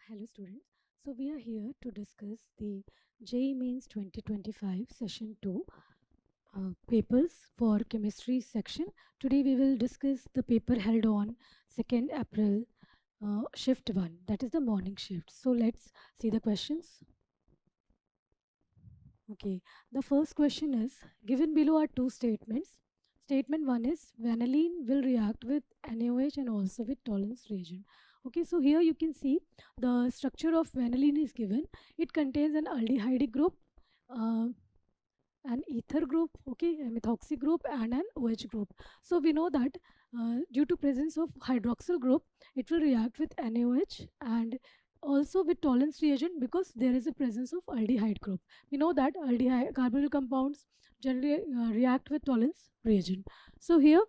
Hello students. So we are here to discuss the JEE Mains 2025 session 2 papers for chemistry section. Today we will discuss the paper held on 2nd April shift 1, that is the morning shift. So let's see the questions. Okay, the first question is given below are two statements. Statement 1 is vanillin will react with NaOH and also with Tollens reagent. Okay, so here you can see the structure of vanillin is given. It contains an aldehyde group, uh, an ether group, okay, a methoxy group and an OH group. So we know that due to presence of hydroxyl group, it will react with NaOH and also with Tollens reagent because there is a presence of aldehyde group. We know that aldehyde carbonyl compounds generally react with Tollens reagent. So here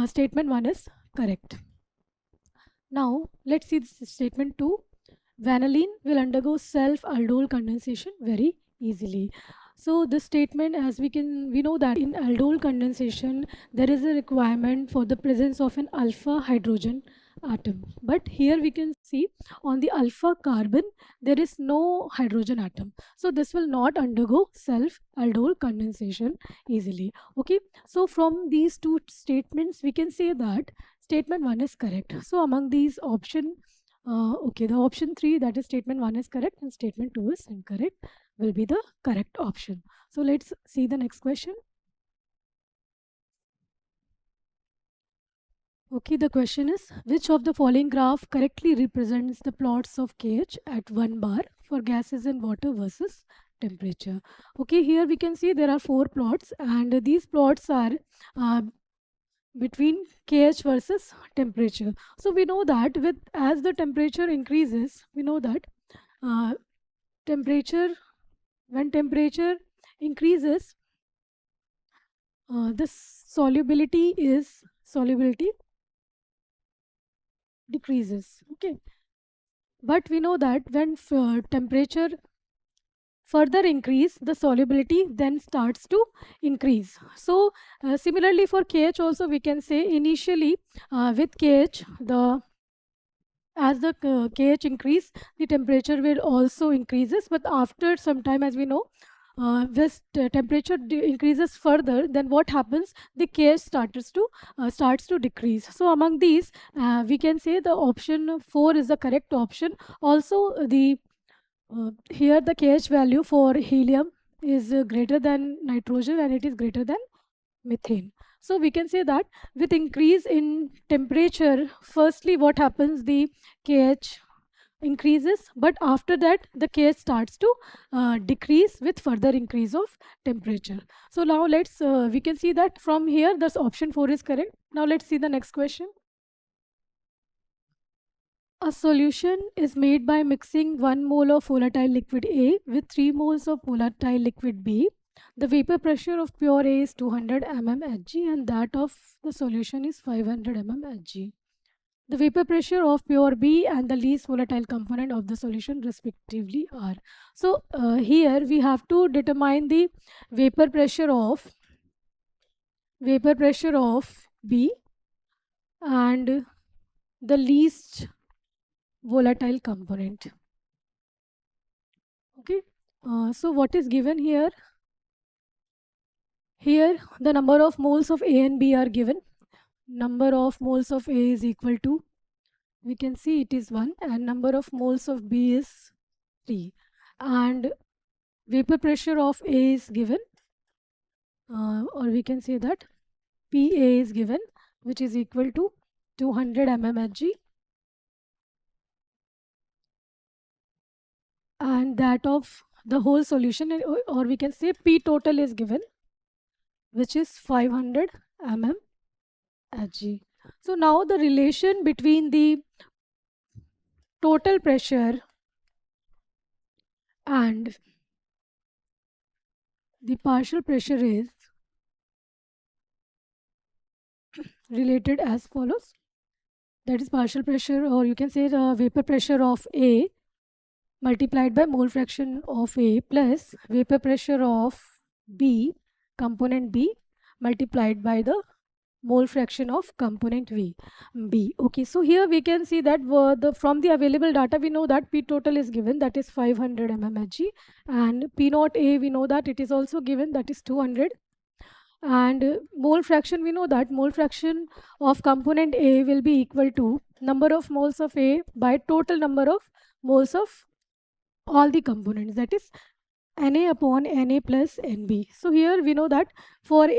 statement 1 is correct. Now let's see this statement 2. Vanillin will undergo self-aldol condensation very easily. So this statement, as we know that in aldol condensation there is a requirement for the presence of an alpha hydrogen atom, but here we can see on the alpha carbon there is no hydrogen atom, so this will not undergo self aldol condensation easily. Okay, so from these two statements we can say that statement 1 is correct. So among these option, okay, the option 3, that is statement 1 is correct and statement 2 is incorrect, will be the correct option. So let's see the next question. Okay, the question is which of the following graph correctly represents the plots of KH at 1 bar for gases and water versus temperature. Okay, here we can see there are 4 plots and these plots are between KH versus temperature. So we know that with as the temperature increases, we know that when temperature increases, the solubility decreases. Okay, but we know that when temperature further increase, the solubility then starts to increase. So similarly for KH also we can say initially with KH as the KH increase, the temperature will also increases, but after some time, as we know, this temperature increases further, then what happens, the KH starts to decrease. So among these we can say the option 4 is the correct option. Also the here the KH value for helium is greater than nitrogen and it is greater than methane. So we can say that with increase in temperature, firstly what happens, the KH increases, but after that the KH starts to decrease with further increase of temperature. So now let's we can see that from here this option 4 is correct. Now let's see the next question. A solution is made by mixing 1 mole of volatile liquid A with 3 moles of volatile liquid B. The vapor pressure of pure A is 200 mmHg and that of the solution is 500 mmHg. The vapor pressure of pure B and the least volatile component of the solution respectively are. So here we have to determine the vapor pressure of B and the least volatile component. Okay, so what is given here? Here the number of moles of A and B are given. Number of moles of A is equal to, we can see it is 1, and number of moles of B is 3, and vapor pressure of A is given, or we can say that PA is given, which is equal to 200 mmHg, and that of the whole solution, or we can say P total is given, which is 500 mmHg. So now the relation between the total pressure and the partial pressure is related as follows. That is partial pressure, or you can say the vapor pressure of A multiplied by mole fraction of A plus vapor pressure of B, component B, multiplied by the mole fraction of component B. Okay, so here we can see that from the available data we know that P total is given, that is 500 mmHg, and P naught A we know that it is also given, that is 200. And mole fraction, we know that mole fraction of component A will be equal to number of moles of A by total number of moles of all the components, that is Na upon Na plus Nb. So here we know that for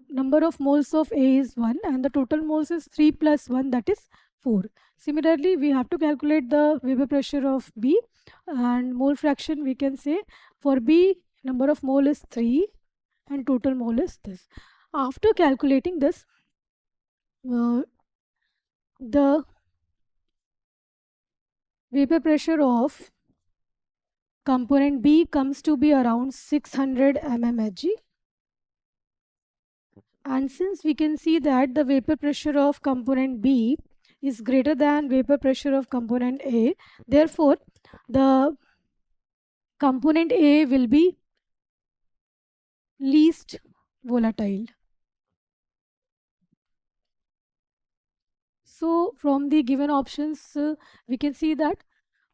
number of moles of A is 1 and the total moles is 3 plus 1, that is 4. Similarly, we have to calculate the Weber pressure of B, and mole fraction we can say for B number of mole is 3 and total mole is this. After calculating this, the vapor pressure of component B comes to be around 600 mmHg, and since we can see that the vapor pressure of component B is greater than vapor pressure of component A, therefore the component A will be least volatile. So from the given options, we can see that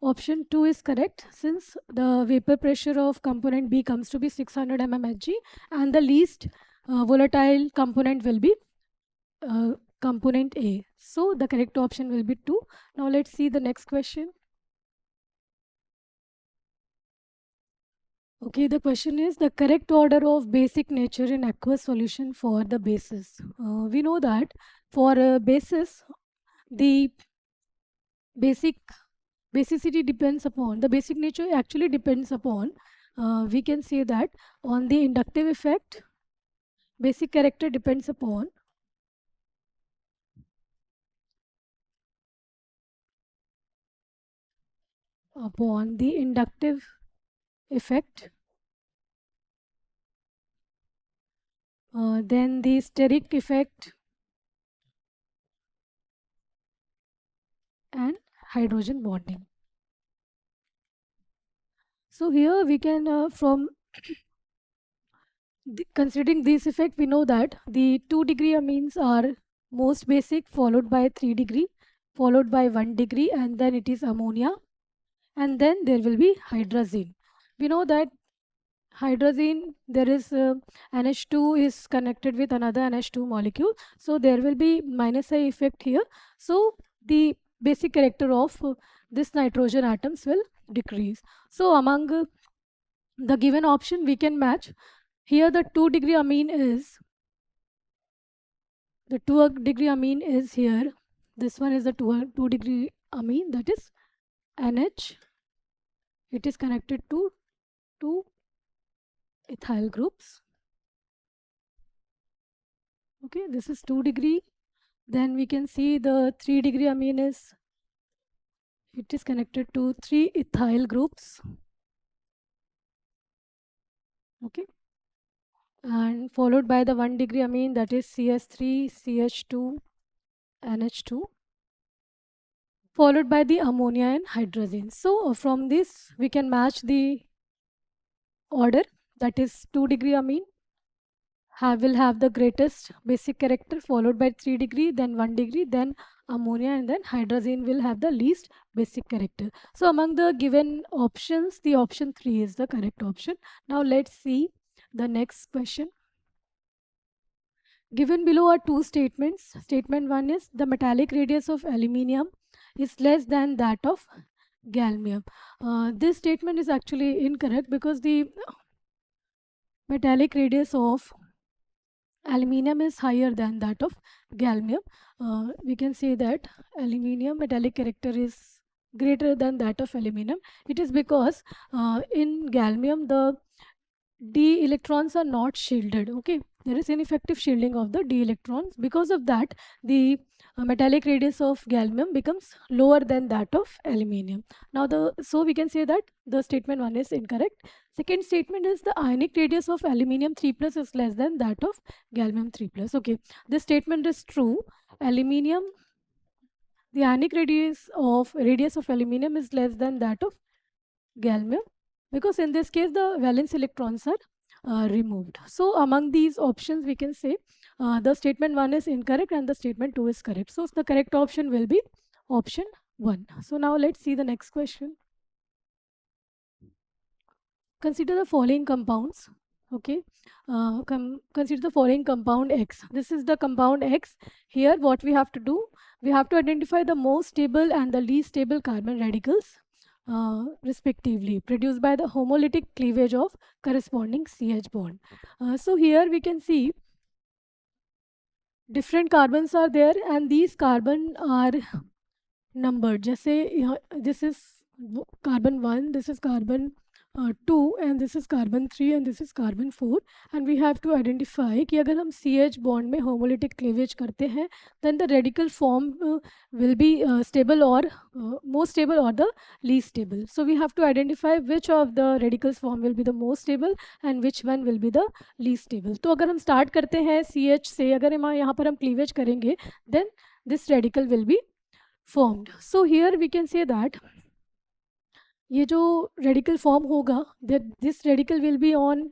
option 2 is correct, since the vapor pressure of component B comes to be 600 mmHg and the least volatile component will be component A. So the correct option will be 2. Now let's see the next question. Okay, the question is the correct order of basic nature in aqueous solution for the bases. We know that for bases, the basicity depends upon, the basic nature actually depends upon, we can say that on the inductive effect. Basic character depends upon the inductive effect, then the steric effect and hydrogen bonding. So here we can from considering this effect, we know that the 2 degree amines are most basic, followed by 3 degree, followed by 1 degree, and then it is ammonia, and then there will be hydrazine. We know that hydrazine, there is NH2 is connected with another NH2 molecule, so there will be minus I effect here. So the basic character of this nitrogen atoms will decrease. So among the given option, we can match. Here the 2 degree amine is, the 2 degree amine is here. This one is the 2 degree amine, that is NH. It is connected to 2 ethyl groups. Okay, this is 2 degree. Then we can see the 3 degree amine is, it is connected to 3 ethyl groups. Okay, and followed by the 1 degree amine, that is CS3, CH2, NH2, followed by the ammonia and hydrazine. So from this we can match the order, that is 2 degree amine will have the greatest basic character, followed by 3 degree, then 1 degree, then ammonia, and then hydrazine will have the least basic character. So among the given options, the option 3 is the correct option. Now let's see the next question. Given below are 2 statements. Statement 1 is the metallic radius of aluminium is less than that of gallium. This statement is actually incorrect, because the metallic radius of aluminium is higher than that of gallium. We can say that aluminium metallic character is greater than that of aluminium. It is because in gallium the d electrons are not shielded. Okay, there is ineffective shielding of the d electrons. Because of that, the metallic radius of gallium becomes lower than that of aluminium. Now so we can say that the statement 1 is incorrect. Second statement is the ionic radius of aluminium 3 plus is less than that of gallium 3 plus. Okay, this statement is true. Aluminium, the ionic radius of aluminium is less than that of gallium, because in this case the valence electrons are removed. So among these options we can say the statement 1 is incorrect and the statement 2 is correct. So the correct option will be option 1. So now let's see the next question. Consider the following compounds. Okay, consider the following compound X. This is the compound X. Here what we have to do, we have to identify the most stable and the least stable carbon radicals respectively, produced by the homolytic cleavage of corresponding CH bond. So here we can see different carbons are there and these carbon are numbered. जैसे this is carbon 1, this is carbon 2 and this is carbon 3 and this is carbon 4, and we have to identify कि अगर हम CH bond में homolytic cleavage करते हैं then the radical form will be stable or most stable or the least stable. So we have to identify which of the radicals form will be the most stable and which one will be the least stable. तो अगर हम start करते हैं CH से, अगर हम यहाँ पर हम cleavage करेंगे then this radical will be formed. So here we can say that ये जो radical form होगा, that this radical will be on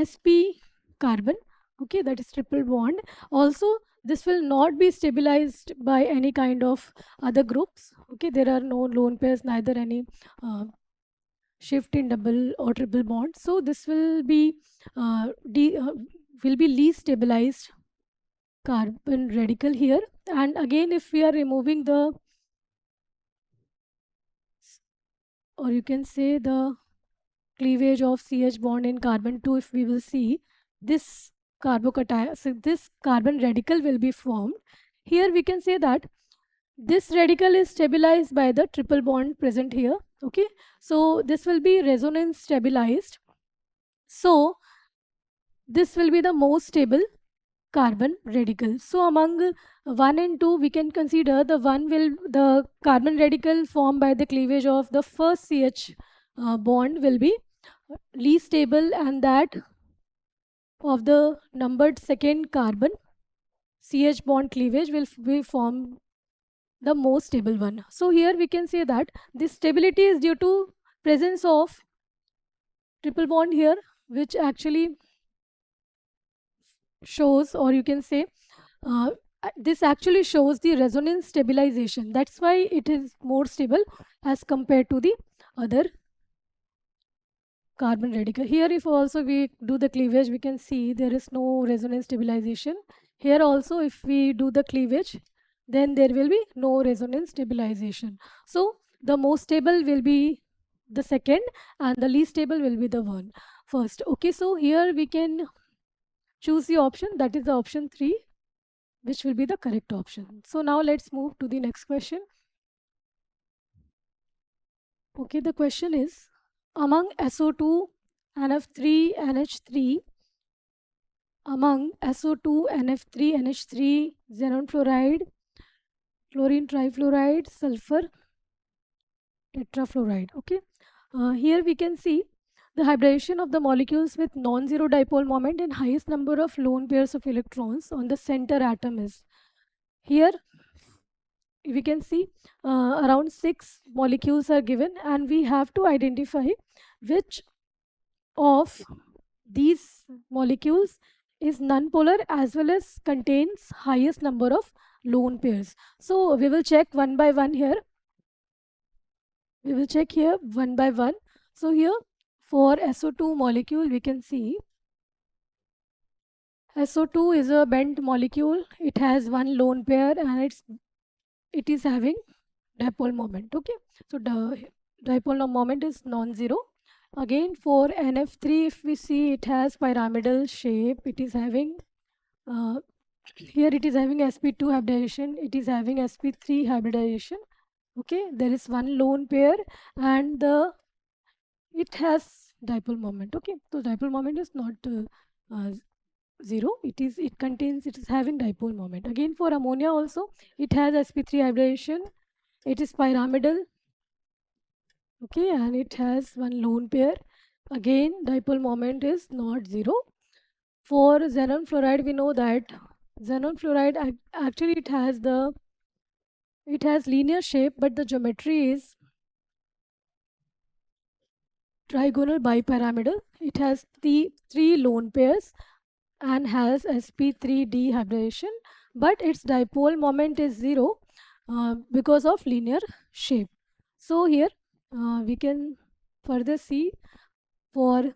sp carbon, okay, that is triple bond. Also this will not be stabilized by any kind of other groups, okay, there are no lone pairs, neither any shift in double or triple bond. So this will be least stabilized carbon radical here. And again, if we are removing the, or you can say the cleavage of CH bond in carbon 2, if we will see this carbocation, so this carbon radical will be formed. Here we can say that this radical is stabilized by the triple bond present here, okay. So this will be resonance stabilized. So this will be the most stable carbon radical. So among 1 and 2 we can consider the carbon radical formed by the cleavage of the first CH bond will be least stable, and that of the numbered second carbon CH bond cleavage will be formed the most stable one. So here we can say that this stability is due to presence of triple bond here, which actually shows, or you can say this actually shows the resonance stabilization. That's why it is more stable as compared to the other carbon radical. Here if also we do the cleavage, we can see there is no resonance stabilization. Here also if we do the cleavage, then there will be no resonance stabilization. So the most stable will be the second and the least stable will be the one first. Okay, so here we can choose the option, that is the option 3, which will be the correct option. So now let's move to the next question. Okay, the question is, among SO2, NF3, NH3, among SO2, NF3, NH3, xenon fluoride, chlorine trifluoride, sulfur tetrafluoride. Okay, here we can see the hybridization of the molecules with non-zero dipole moment and highest number of lone pairs of electrons on the center atom is. Here we can see around 6 molecules are given, and we have to identify which of these molecules is non-polar as well as contains highest number of lone pairs. So we will check one by one here. We will check here one by one. So here for SO2 molecule we can see SO2 is a bent molecule. It has one lone pair and it is having dipole moment. Okay, so the dipole moment is non-zero. Again for NF3, if we see, it has pyramidal shape. It is having here it is having sp2 hybridization. It is having sp3 hybridization. Okay, there is one lone pair and it has dipole moment. Okay, so dipole moment is not 0. It is having dipole moment. Again for ammonia also, it has sp3 hybridization. It is pyramidal. Okay, and it has one lone pair. Again dipole moment is not 0. For xenon fluoride, we know that xenon fluoride actually it has linear shape, but the geometry is trigonal bipyramidal. It has the 3 lone pairs. and has sp3d hybridization, but its dipole moment is 0 because of linear shape. So here we can further see for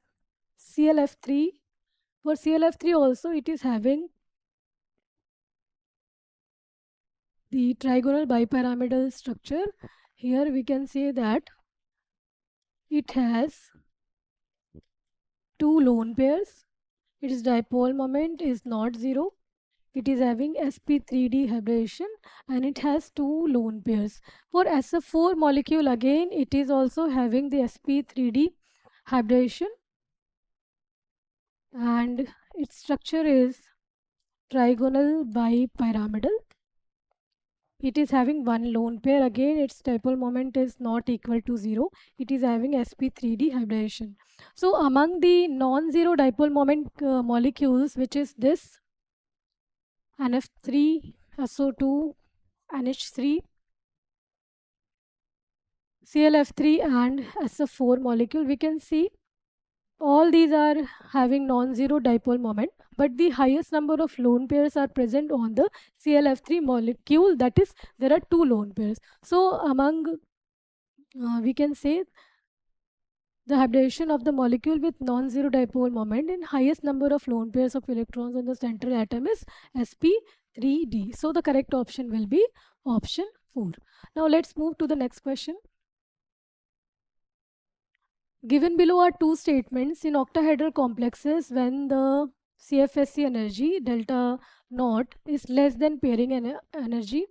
ClF3. For ClF3 also it is having the trigonal bipyramidal structure. Here we can say that it has two lone pairs. Its dipole moment is not 0. It is having sp3d hybridization and it has two lone pairs. For SF4 molecule again it is also having the sp3d hybridization and its structure is trigonal bipyramidal. It is having one lone pair. Again its dipole moment is not equal to 0. It is having sp3d hybridization. So among the non-zero dipole moment molecules, which is this NF3, SO2, NH3, ClF3 and SF4 molecule, we can see all these are having non-zero dipole moment, but the highest number of lone pairs are present on the ClF3 molecule, that is there are two lone pairs. So among we can say the hybridization of the molecule with non-zero dipole moment and highest number of lone pairs of electrons on the central atom is sp3d. So the correct option will be option 4. Now let's move to the next question. Given below are two statements in octahedral complexes when the CFSC energy delta naught is less than pairing energy,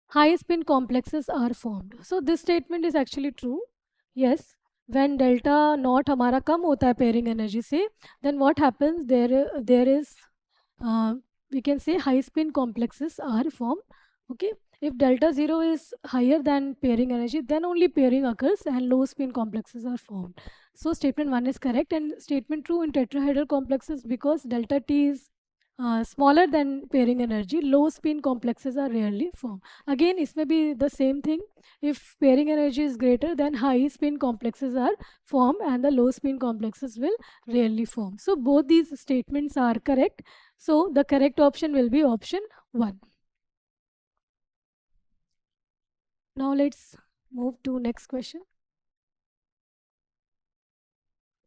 high spin complexes are formed. So this statement is actually true. Yes, when delta naught हमारा कम होता है pairing energy से, then what happens, there is we can say high spin complexes are formed. Okay, if delta 0 is higher than pairing energy, then only pairing occurs and low spin complexes are formed. So statement 1 is correct, and statement true in tetrahedral complexes because delta T is smaller than pairing energy, low spin complexes are rarely formed. Again, it may be the same thing. If pairing energy is greater, then high spin complexes are formed and the low spin complexes will rarely form. So both these statements are correct. So the correct option will be option 1. Now let's move to next question.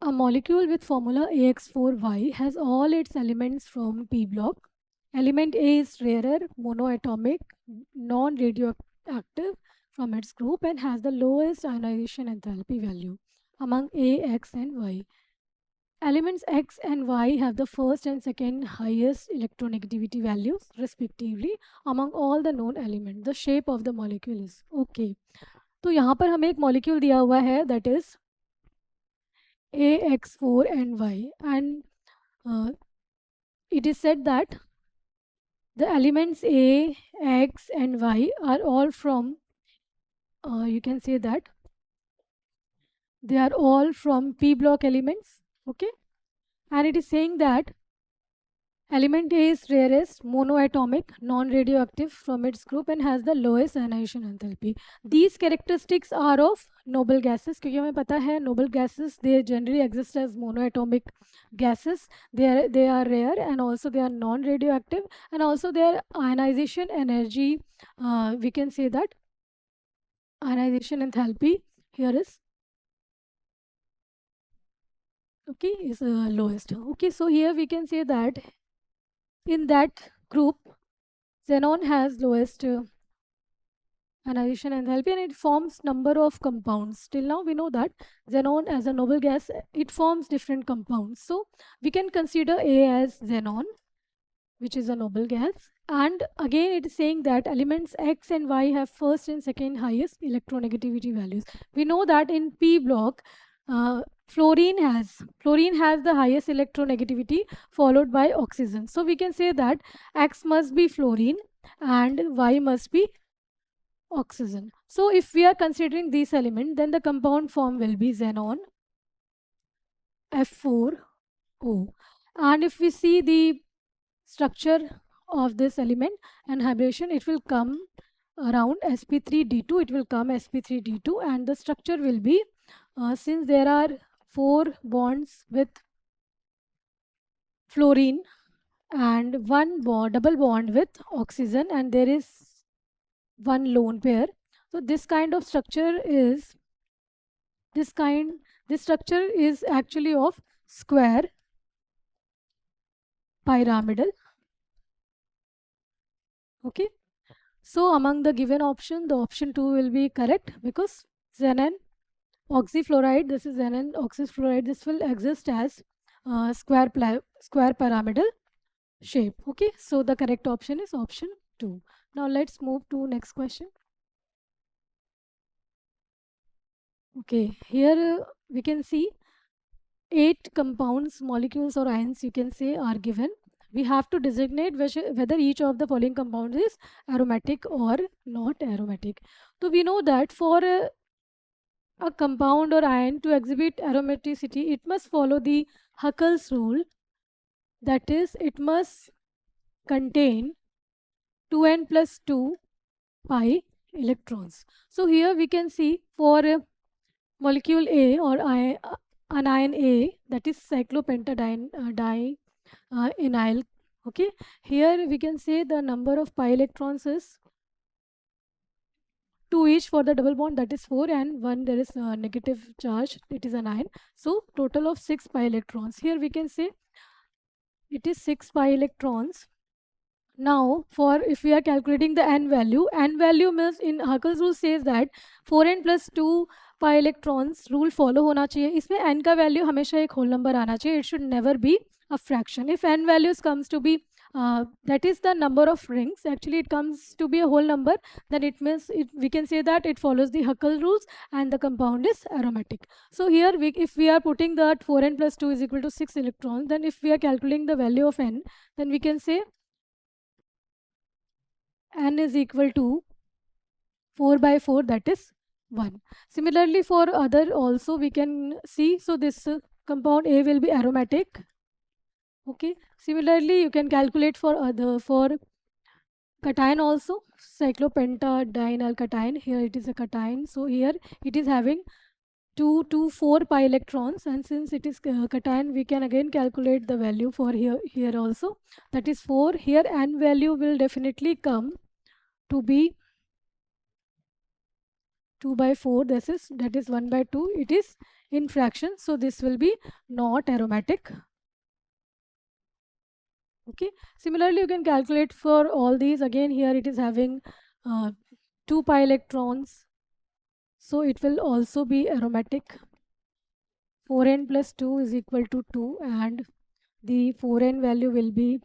A molecule with formula AX4Y has all its elements from P block. Element A is rarer, monoatomic, non-radioactive from its group and has the lowest ionization enthalpy value among A, X and Y. Elements X and Y have the first and second highest electronegativity values respectively among all the known elements. The shape of the molecule is okay. तो यहाँ पर हमें एक molecule दिया हुआ है, that is AX4 and Y, and it is said that the elements A, X and Y are all from you can say that they are all from P block elements. Okay, and it is saying that element A is rarest, monoatomic, non-radioactive from its group and has the lowest ionization enthalpy. These characteristics are of noble gases, क्योंकि हमें पता है noble gases they generally exist as monoatomic gases. They are rare and also they are non-radioactive and also their ionization energy, we can say that ionization enthalpy here is okay is lowest. Okay, so here we can say that in that group xenon has lowest ionization enthalpy and it forms number of compounds. Till now we know that xenon as a noble gas, it forms different compounds. So we can consider A as xenon, which is a noble gas, and again it is saying that elements X and Y have first and second highest electronegativity values. We know that in P block fluorine has the highest electronegativity followed by oxygen. So we can say that X must be fluorine and Y must be oxygen. So if we are considering these elements, then the compound form will be xenon F4O. And if we see the structure of this element and hybridization, it will come around sp3d2. It will come sp3d2 and the structure will be since there are 4 bonds with fluorine, and one bond, double bond with oxygen, and there is one lone pair. So this kind of structure is this structure is actually of square pyramidal. Okay. So among the given option, the option 2 will be correct because xenon oxyfluoride, this is xenon oxyfluoride, this will exist as square pyramidal shape. Okay, so the correct option is option 2. Now let's move to next question. Okay, here we can see 8 compounds, molecules or ions you can say are given. We have to designate whether each of the following compounds is aromatic or not aromatic. So we know that for a compound or ion to exhibit aromaticity, it must follow the Huckel's rule. That is, it must contain 2n plus 2 pi electrons. So here we can see for molecule A or anion A, that is cyclopentadiene dienyl. Okay, here we can say the number of pi electrons is 2 each for the double bond, that is 4, and 1 there is a negative charge, it is an ion. So total of 6 pi electrons. Here we can say it is 6 pi electrons. Now, for if we are calculating the n value means in Huckel's rule says that 4n plus 2 pi electrons rule follow होना चाहिए. इसमें n का value हमेशा एक whole number आना चाहिए. It should never be a fraction. If n values comes to be that is the number of rings, actually it comes to be a whole number, then it means we can say that it follows the Huckel rules and the compound is aromatic. So here if we are putting that 4n plus 2 is equal to 6 electrons, then if we are calculating the value of n, then we can say n is equal to 4 by 4, that is 1. Similarly for other also we can see, so this compound A will be aromatic. Okay, similarly you can calculate for cation also, cyclopentadienyl cation. Here it is a cation, so here it is having 2 to 4 pi electrons, and since it is cation, we can again calculate the value for here also, that is 4. Here n value will definitely come to be 2 by 4, that is 1 by 2, it is in fraction, so this will be not aromatic. Okay, similarly you can calculate for all these. Again here it is having 2 pi electrons, so it will also be aromatic. 4n plus 2 is equal to 2, and the 4n value will be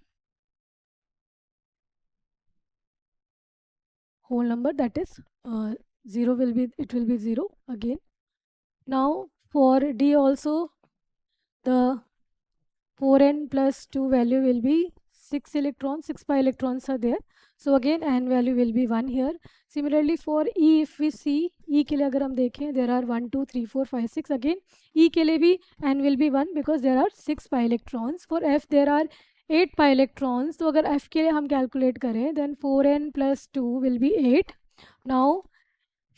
whole number, that is 0 will be 0 again. Now for D also, the 4n plus 2 value will be 6 electrons, 6 pi electrons are there, so again n value will be 1 here. Similarly for E, if we see E के लिए अगर हम देखें, there are 1 2 3 4 5 6, again E के लिए भी n will be 1 because there are 6 pi electrons. For F there are 8 pi electrons, तो अगर F के लिए हम calculate करें, then 4n plus 2 will be 8. Now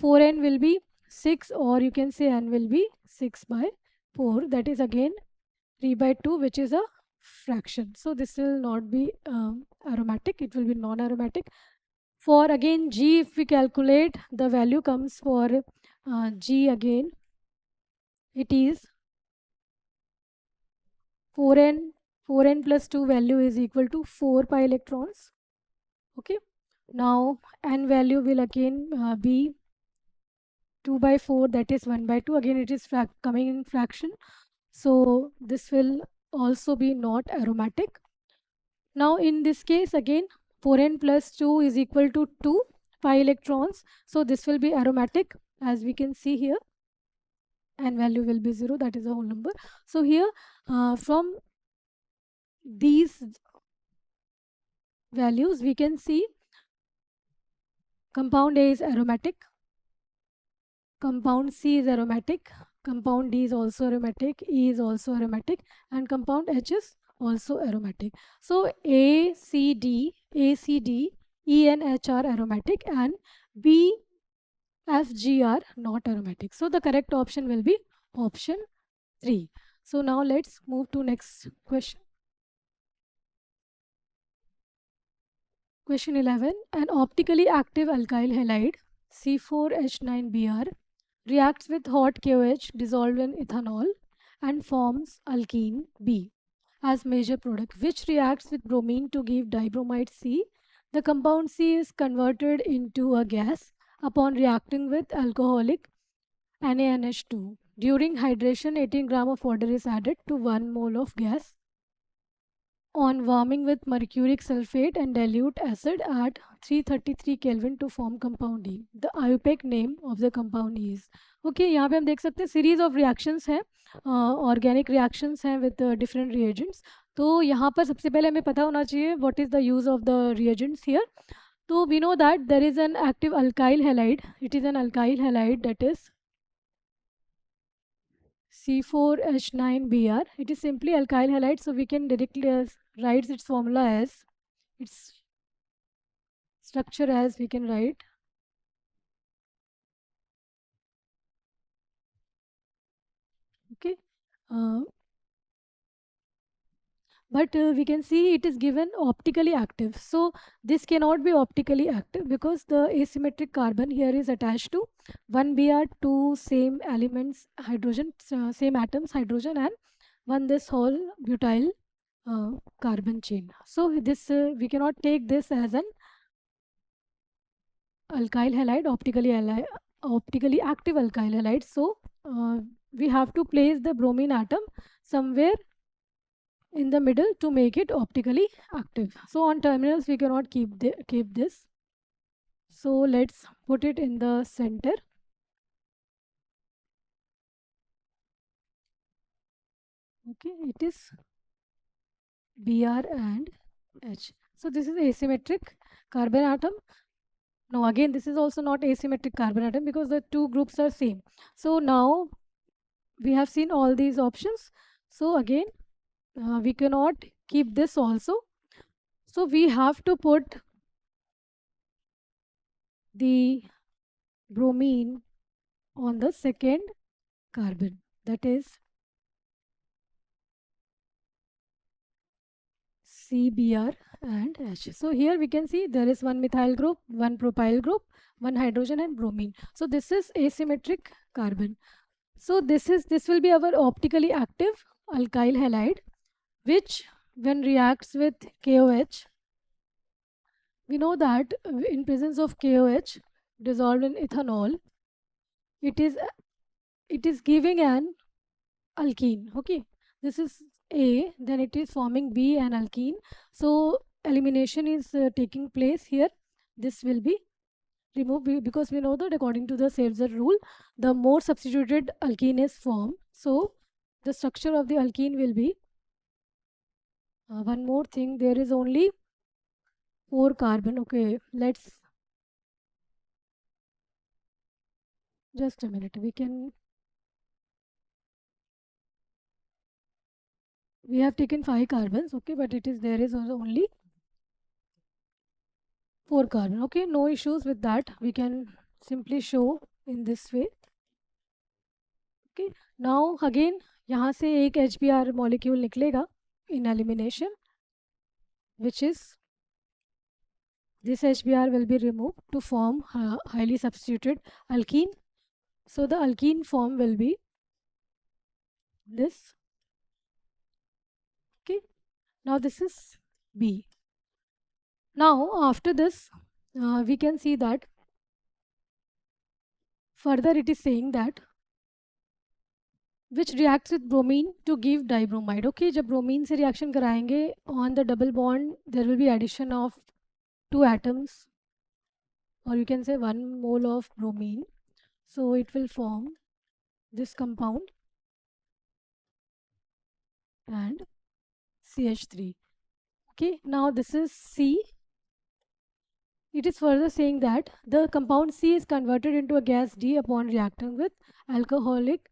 4n will be 6, or you can say n will be 6 by 4, that is again 3 by 2, which is a fraction. So this will not be aromatic, it will be non-aromatic. For again G, if we calculate, the value comes for G again, it is 4n plus 2 value is equal to 4 pi electrons. Okay, now n value will again be 2 by 4, that is 1 by 2, again it is coming in fraction, so this will also be not aromatic. Now in this case again 4n plus 2 is equal to 2 pi electrons, so this will be aromatic, as we can see here, n value will be 0, that is a whole number. So here from these values we can see compound A is aromatic, compound C is aromatic, compound D is also aromatic, E is also aromatic, and compound H is also aromatic. So A, C, D, E and H are aromatic, and B, F, G are not aromatic. So the correct option will be option 3. So now let's move to next question. Question 11. An optically active alkyl halide C4H9Br reacts with hot KOH dissolved in ethanol and forms alkene B as major product, which reacts with bromine to give dibromide C. The compound C is converted into a gas upon reacting with alcoholic NaNH2. During hydration, 18 gram of water is added to 1 mole of gas. On warming with mercuric sulfate and dilute acid at 333 Kelvin to form compound E. The IUPAC name of the compound E is. Okay, यहाँ पे हम देख सकते हैं series of reactions हैं, organic reactions हैं with different reagents. तो यहाँ पर सबसे पहले हमें पता होना चाहिए what is the use of the reagents here. So we know that there is an active alkyl halide. It is an alkyl halide, that is C4H9Br. It is simply alkyl halide, so we can directly write its formula as, its structure as, we can write okay, but we can see it is given optically active. So this cannot be optically active because the asymmetric carbon here is attached to 1Br, two same elements, hydrogen, same atoms, hydrogen, and one this whole butyl carbon chain. So this we cannot take this as an alkyl halide, optically active alkyl halide. So we have to place the bromine atom somewhere in the middle to make it optically active. So on terminals we cannot keep this. So let's put it in the center. Okay, it is Br and H. So this is asymmetric carbon atom. Now again, this is also not asymmetric carbon atom because the two groups are same. So now we have seen all these options. So again, we cannot keep this also. So we have to put the bromine on the second carbon, that is CBr and H. So here we can see there is one methyl group, one propyl group, one hydrogen and bromine. So this is asymmetric carbon. So this will be our optically active alkyl halide, which when reacts with KOH, we know that in presence of KOH dissolved in ethanol, it is giving an alkene. Okay, this is A, then it is forming B and alkene. So elimination is taking place here. This will be removed because we know that according to the Seltzer rule, the more substituted alkene is formed. So the structure of the alkene will be one more thing, there is only 4 carbon. Okay, let's just a minute. We have taken 5 carbons, okay, but there is only 4 carbon. Okay, no issues with that. We can simply show in this way. Okay, now again यहाँ से एक HBr molecule निकलेगा in elimination, which is this HBr will be removed to form highly substituted alkene. So the alkene form will be this. Okay, now this is B. Now after this we can see that further it is saying that which reacts with bromine to give dibromide. Okay, जब bromine से reaction कराएंगे, on the double bond there will be addition of 2 atoms, or you can say 1 mole of bromine. So it will form this compound and CH3. Okay, now this is C. It is further saying that the compound C is converted into a gas D upon reacting with alcoholic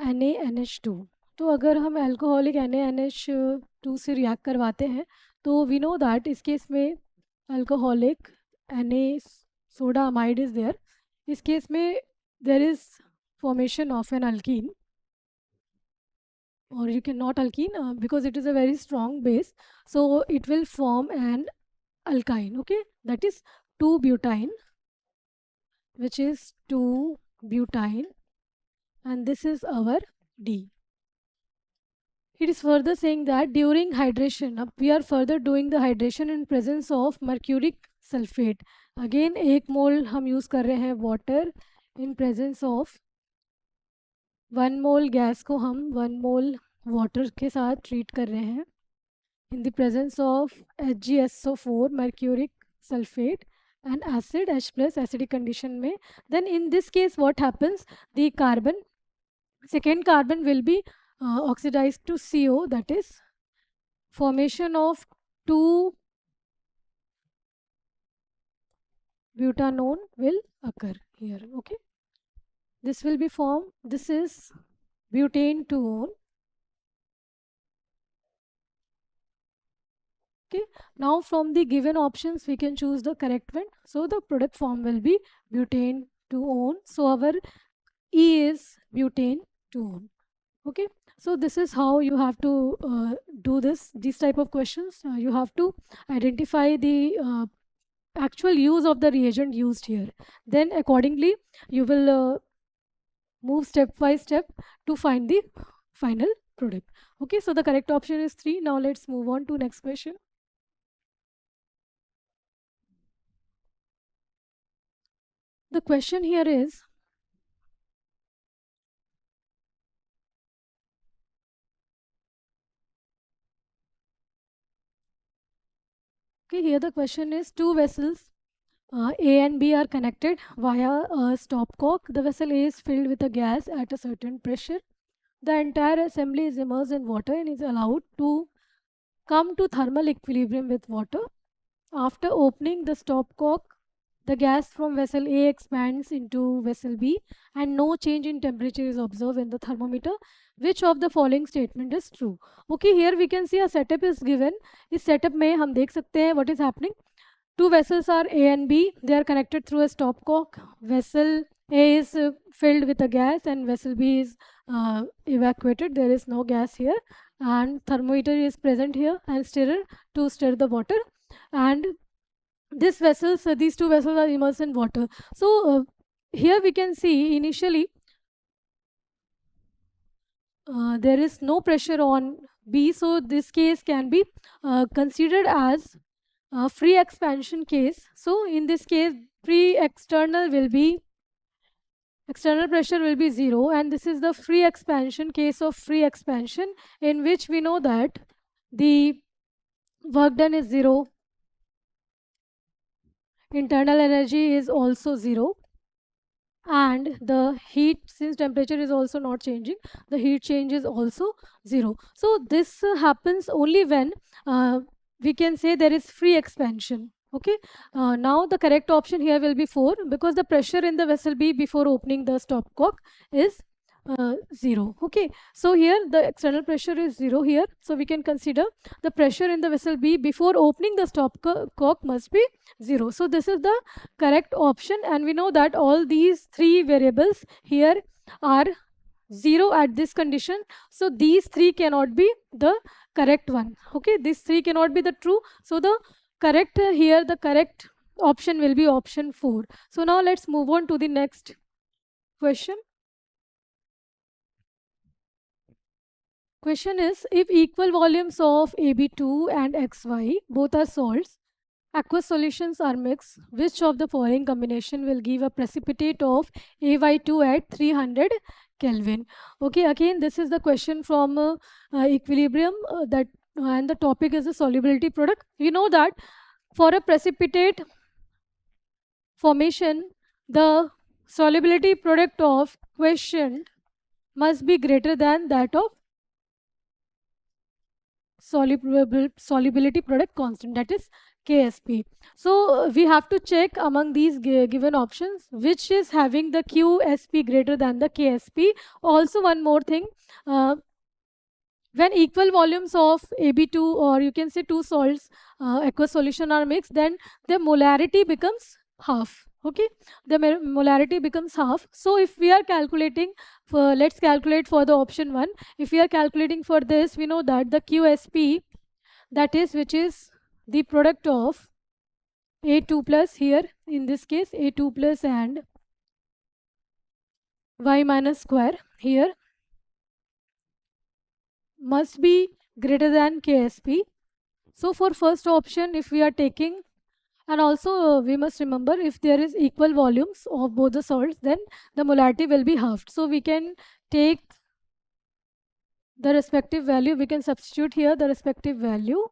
NaNH2. तो अगर हम alcoholic NaNH2 से react करवाते हैं तो we know that इस case में alcoholic Na soda amide is there. इस केस में there is formation of an alkene, or you can not alkene because it is a very strong base. So it will form an alkyne. Okay, that is 2-butene, which is 2-butene, and this is our D. It is further saying that during hydration, we are further doing the hydration in presence of mercuric sulfate. Again 1 मोल हम use कर रहे हैं water in presence of 1 mole gas को हम 1 मोल water के साथ treat कर रहे हैं in the presence of HgSO4 mercuric sulfate and acid H plus acidic condition में. Then in this case what happens, the carbon, second carbon will be oxidized to CO, that is formation of 2-butanone will occur here. Okay, this will be formed, this is butane 2-one. Okay, now from the given options we can choose the correct one. So the product form will be butane 2-one. So our E is butane 2-one. Okay, so this is how you have to do these type of questions. You have to identify the actual use of the reagent used here. Then accordingly you will move step by step to find the final product. Okay, so the correct option is 3. Now let's move on to next question. The question here is, okay, here the question is, two vessels A and B are connected via a stopcock. The vessel A is filled with a gas at a certain pressure. The entire assembly is immersed in water and is allowed to come to thermal equilibrium with water. After opening the stopcock, the gas from vessel A expands into vessel B and no change in temperature is observed in the thermometer. Which of the following statement is true? Okay, here we can see a setup is given. इस setup में हम देख सकते हैं what is happening. Two vessels are A and B. They are connected through a stopcock. Vessel A is filled with a gas and vessel B is evacuated. There is no gas here, and thermometer is present here and stirrer to stir the water. And these two vessels are immersed in water. So here we can see initially there is no pressure on B, so this case can be considered as free expansion case. So in this case, external pressure will be 0, and this is the free expansion case of free expansion, in which we know that the work done is 0, internal energy is also 0, and the heat, since temperature is also not changing, the heat change is also 0. So this happens only when we can say there is free expansion. Okay, now the correct option here will be 4, because the pressure in the vessel B before opening the stopcock is 0. Okay, so here the external pressure is 0 here, so we can consider the pressure in the vessel B before opening the stopcock must be 0. So this is the correct option, and we know that all these 3 variables here are 0 at this condition, so these 3 cannot be the correct one. Okay, these 3 cannot be the true, so the correct here, the correct option will be option 4. So now let's move on to the next question. Question is, if equal volumes of AB2 and XY both are salts, aqueous solutions are mixed, which of the following combination will give a precipitate of AY2 at 300 Kelvin? Okay, again this is the question from equilibrium and the topic is the solubility product. We know that for a precipitate formation, the solubility product of quiescent must be greater than that of solubility product constant, that is KSP. So we have to check among these given options which is having the QSP greater than the KSP. Also one more thing, when equal volumes of AB2, or you can say two salts aqueous solution are mixed, then the molarity becomes half. Okay, the molarity becomes half. So if we are calculating for, let's calculate for the option 1. If we are calculating for this, we know that the QSP, that is which is the product of A2 plus here, in this case A2 plus and y minus square here must be greater than KSP. So for first option, if we are taking, and also we must remember, if there is equal volumes of both the salts, then the molarity will be halved. So we can take the respective value, we can substitute here the respective value.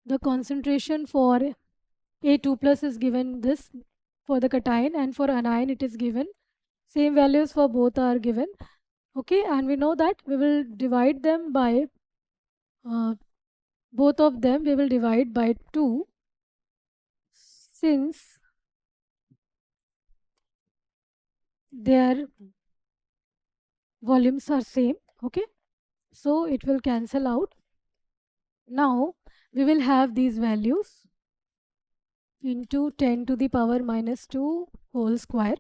The concentration for A2 plus is given this for the cation, and for anion it is given. Same values for both are given. Okay, and we know that we will divide them by both of them we will divide by 2, since their volumes are same. Okay, so it will cancel out. Now we will have these values into 10 to the power minus 2 whole square,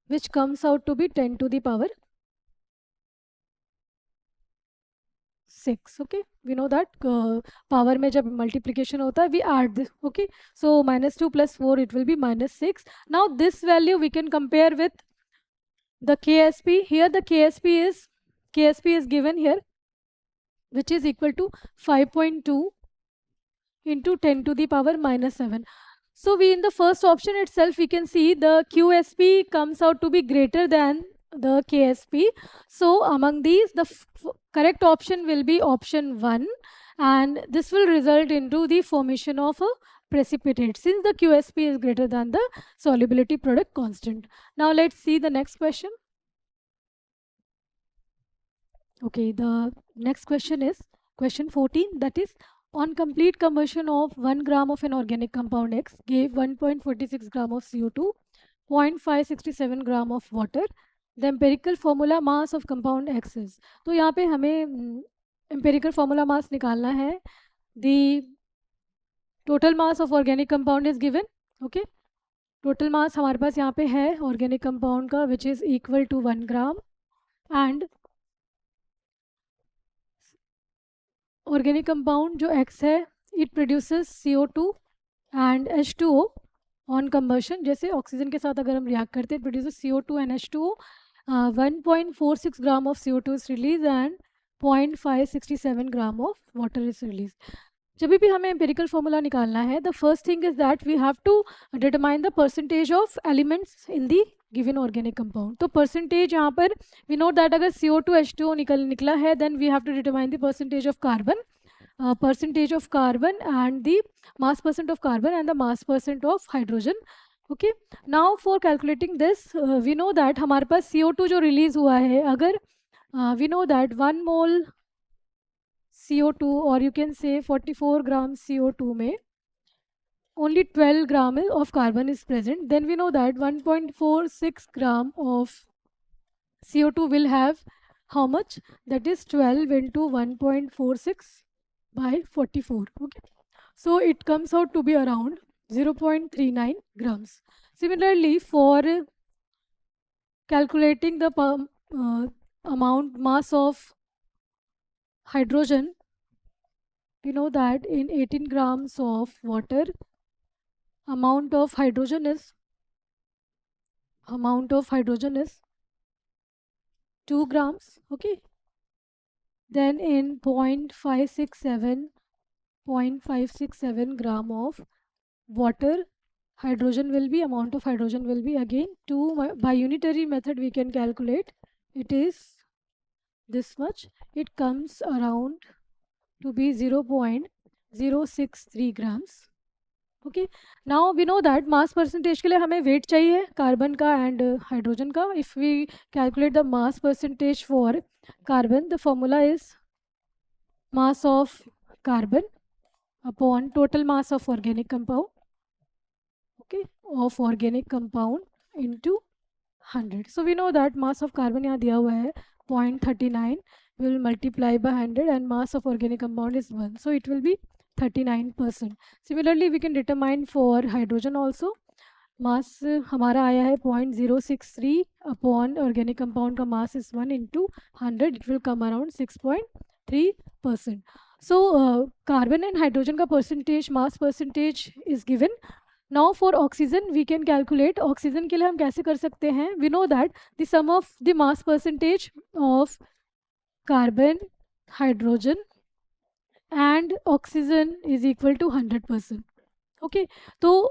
which comes out to be 10 to the power 6. Okay, we know that power में जब multiplication होता है we add this. Okay, so minus 2 plus 4 it will be minus 6. Now this value we can compare with the KSP. Here the KSP is given here, which is equal to 5.2 into 10 to the power minus 7. So we, in the first option itself, we can see the QSP comes out to be greater than the KSP. So among these, the correct option will be option 1, and this will result into the formation of a precipitate, since the QSP is greater than the solubility product constant. Now let's see the next question. Okay, the next question is question 14, that is, on complete combustion of 1 gram of an organic compound X gave 1.46 gram of CO2, 0.567 gram of water. The empirical formula mass of compound X is. तो यहाँ पे हमें empirical formula mass निकालना है. The total mass of organic compound is given. Okay, total mass हमारे पास यहाँ पे है organic compound का, which is equal to 1 gram, and organic compound जो X है, it produces CO2 and H2O on combustion. जैसे ऑक्सीजन के साथ अगर हम रिएक्ट करते हैं, it produces CO2 and H2O. 1.46 gram of CO2 is released and 0.567 gram of water is released. जब भी हमें empirical formula निकालना है, the first thing is that we have to determine the percentage of elements in the given organic compound. तो percentage यहाँ पर we know that अगर CO2 H2O निकला है, then we have to determine the percentage of carbon, and the mass percent of carbon and the mass percent of hydrogen. Okay, now for calculating this, we know that हमारे पास CO2 जो release हुआ है, अगर we know that 1 mole CO2, or you can say 44 gram CO2 में only 12 gram of carbon is present, then we know that 1.46 gram of CO2 will have how much? That is 12 into 1.46 by 44. Okay, so it comes out to be around 0.39 grams. Similarly, for calculating the mass of hydrogen, we know that in 18 grams of water, amount of hydrogen is 2 grams. Okay, then in 0.567 gram of water, amount of hydrogen will be again 2. By unitary method we can calculate, it is this much. It comes around to be 0.063 grams. Okay, now we know that mass percentage के लिए हमें weight चाहिए carbon का and hydrogen का. If we calculate the mass percentage for carbon, the formula is mass of carbon upon total mass of organic compound. Okay, of organic compound into 100. So we know that mass of carbon यहाँ दिया हुआ है 0.39. We will multiply by 100 and mass of organic compound is 1. So it will be 39%. Similarly, we can determine for hydrogen also. Mass हमारा आया है 0.063 upon organic compound का mass is 1 into 100. It will come around 6.3%. So carbon and hydrogen का percentage, mass percentage is given. Now for oxygen we can calculate. Oxygen के लिए हम कैसे कर सकते हैं? We know that the sum of the mass percentage of carbon, hydrogen and oxygen is equal to 100%. Okay, so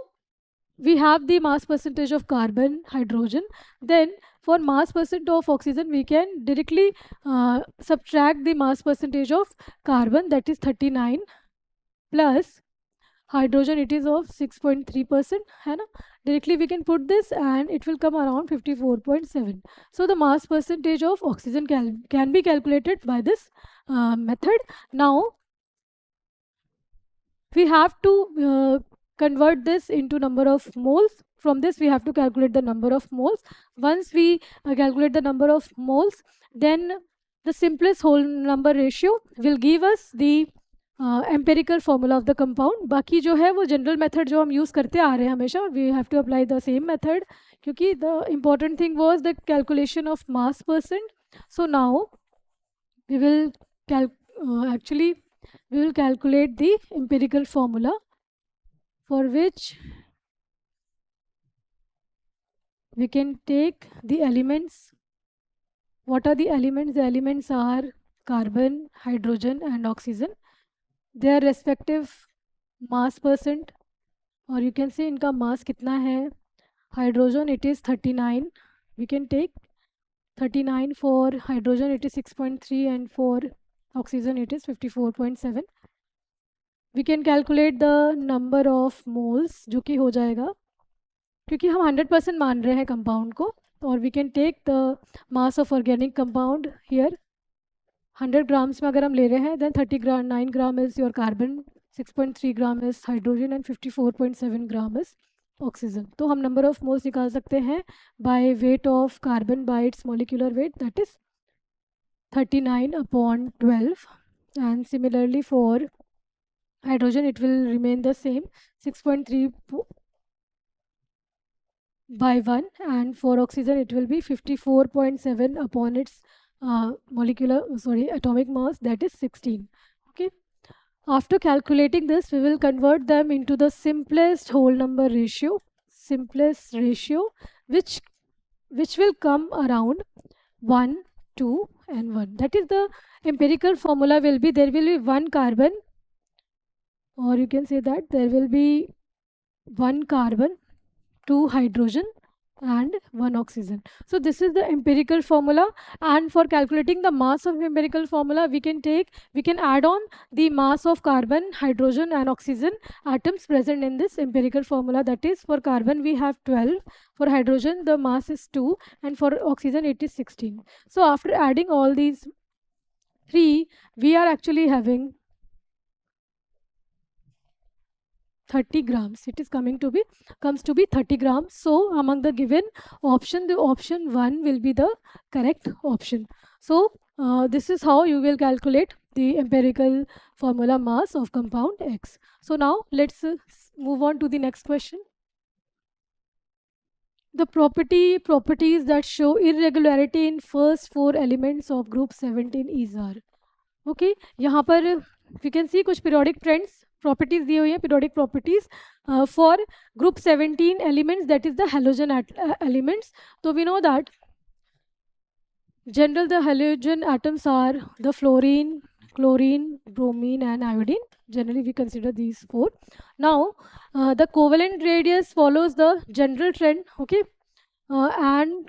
we have the mass percentage of carbon, hydrogen. Then for mass percent of oxygen we can directly subtract the mass percentage of carbon, that is 39, plus hydrogen it is of 6.3%, है ना? Directly we can put this and it will come around 54.7. So the mass percentage of oxygen can be calculated by this method. Now we have to convert this into number of moles. From this we have to calculate the number of moles. Once we calculate the number of moles, then the simplest whole number ratio will give us the empirical formula of the compound. बाकी जो है वो general method जो हम use करते आ रहे हैं हमेशा, we have to apply the same method, क्योंकि the important thing was the calculation of mass percent. So now we will actually we will calculate the empirical formula, for which we can take the elements. What are the elements? The elements are carbon, hydrogen and oxygen. Their respective mass percent, or you can say इनका mass कितना है. Hydrogen it is 39. We can take 39. For hydrogen it is 6.3 and for oxygen it is 54.7. We can calculate the number of moles, जो कि हो जाएगा, क्योंकि हम 100% मान रहे हैं कंपाउंड को, और we can take the mass of organic compound here. 100 grams में अगर हम ले रहे हैं, then 39 gram is your carbon, 6.3 gram is hydrogen and 54.7 gram is oxygen. तो हम number of moles निकाल सकते हैं by weight of carbon by its molecular weight, that is 39/12, and similarly for hydrogen it will remain the same, 6.3 by 1, and for oxygen it will be 54.7 upon its atomic mass, that is 16. Okay, after calculating this we will convert them into the simplest whole number ratio, which will come around 1, 2 and 1. That is the empirical formula will be, there will be 1 carbon, or you can say that there will be 1 carbon, 2 hydrogen and 1 oxygen. So this is the empirical formula, and for calculating the mass of empirical formula we can add on the mass of carbon, hydrogen and oxygen atoms present in this empirical formula. That is, for carbon we have 12, for hydrogen the mass is 2, and for oxygen it is 16. So after adding all these 3, we are actually having 30 grams. It is comes to be 30 grams. So among the given option, the option 1 will be the correct option. So this is how you will calculate the empirical formula mass of compound X. So now let's move on to the next question. The properties that show irregularity in first 4 elements of group 17 is are. Okay, यहाँ पर we can see कुछ periodic trends, properties दी हुई हैं, periodic properties for group 17 elements, that is the halogen elements. So we know that general the halogen atoms are the fluorine, chlorine, bromine and iodine. Generally we consider these 4. Now the covalent radius follows the general trend, okay, and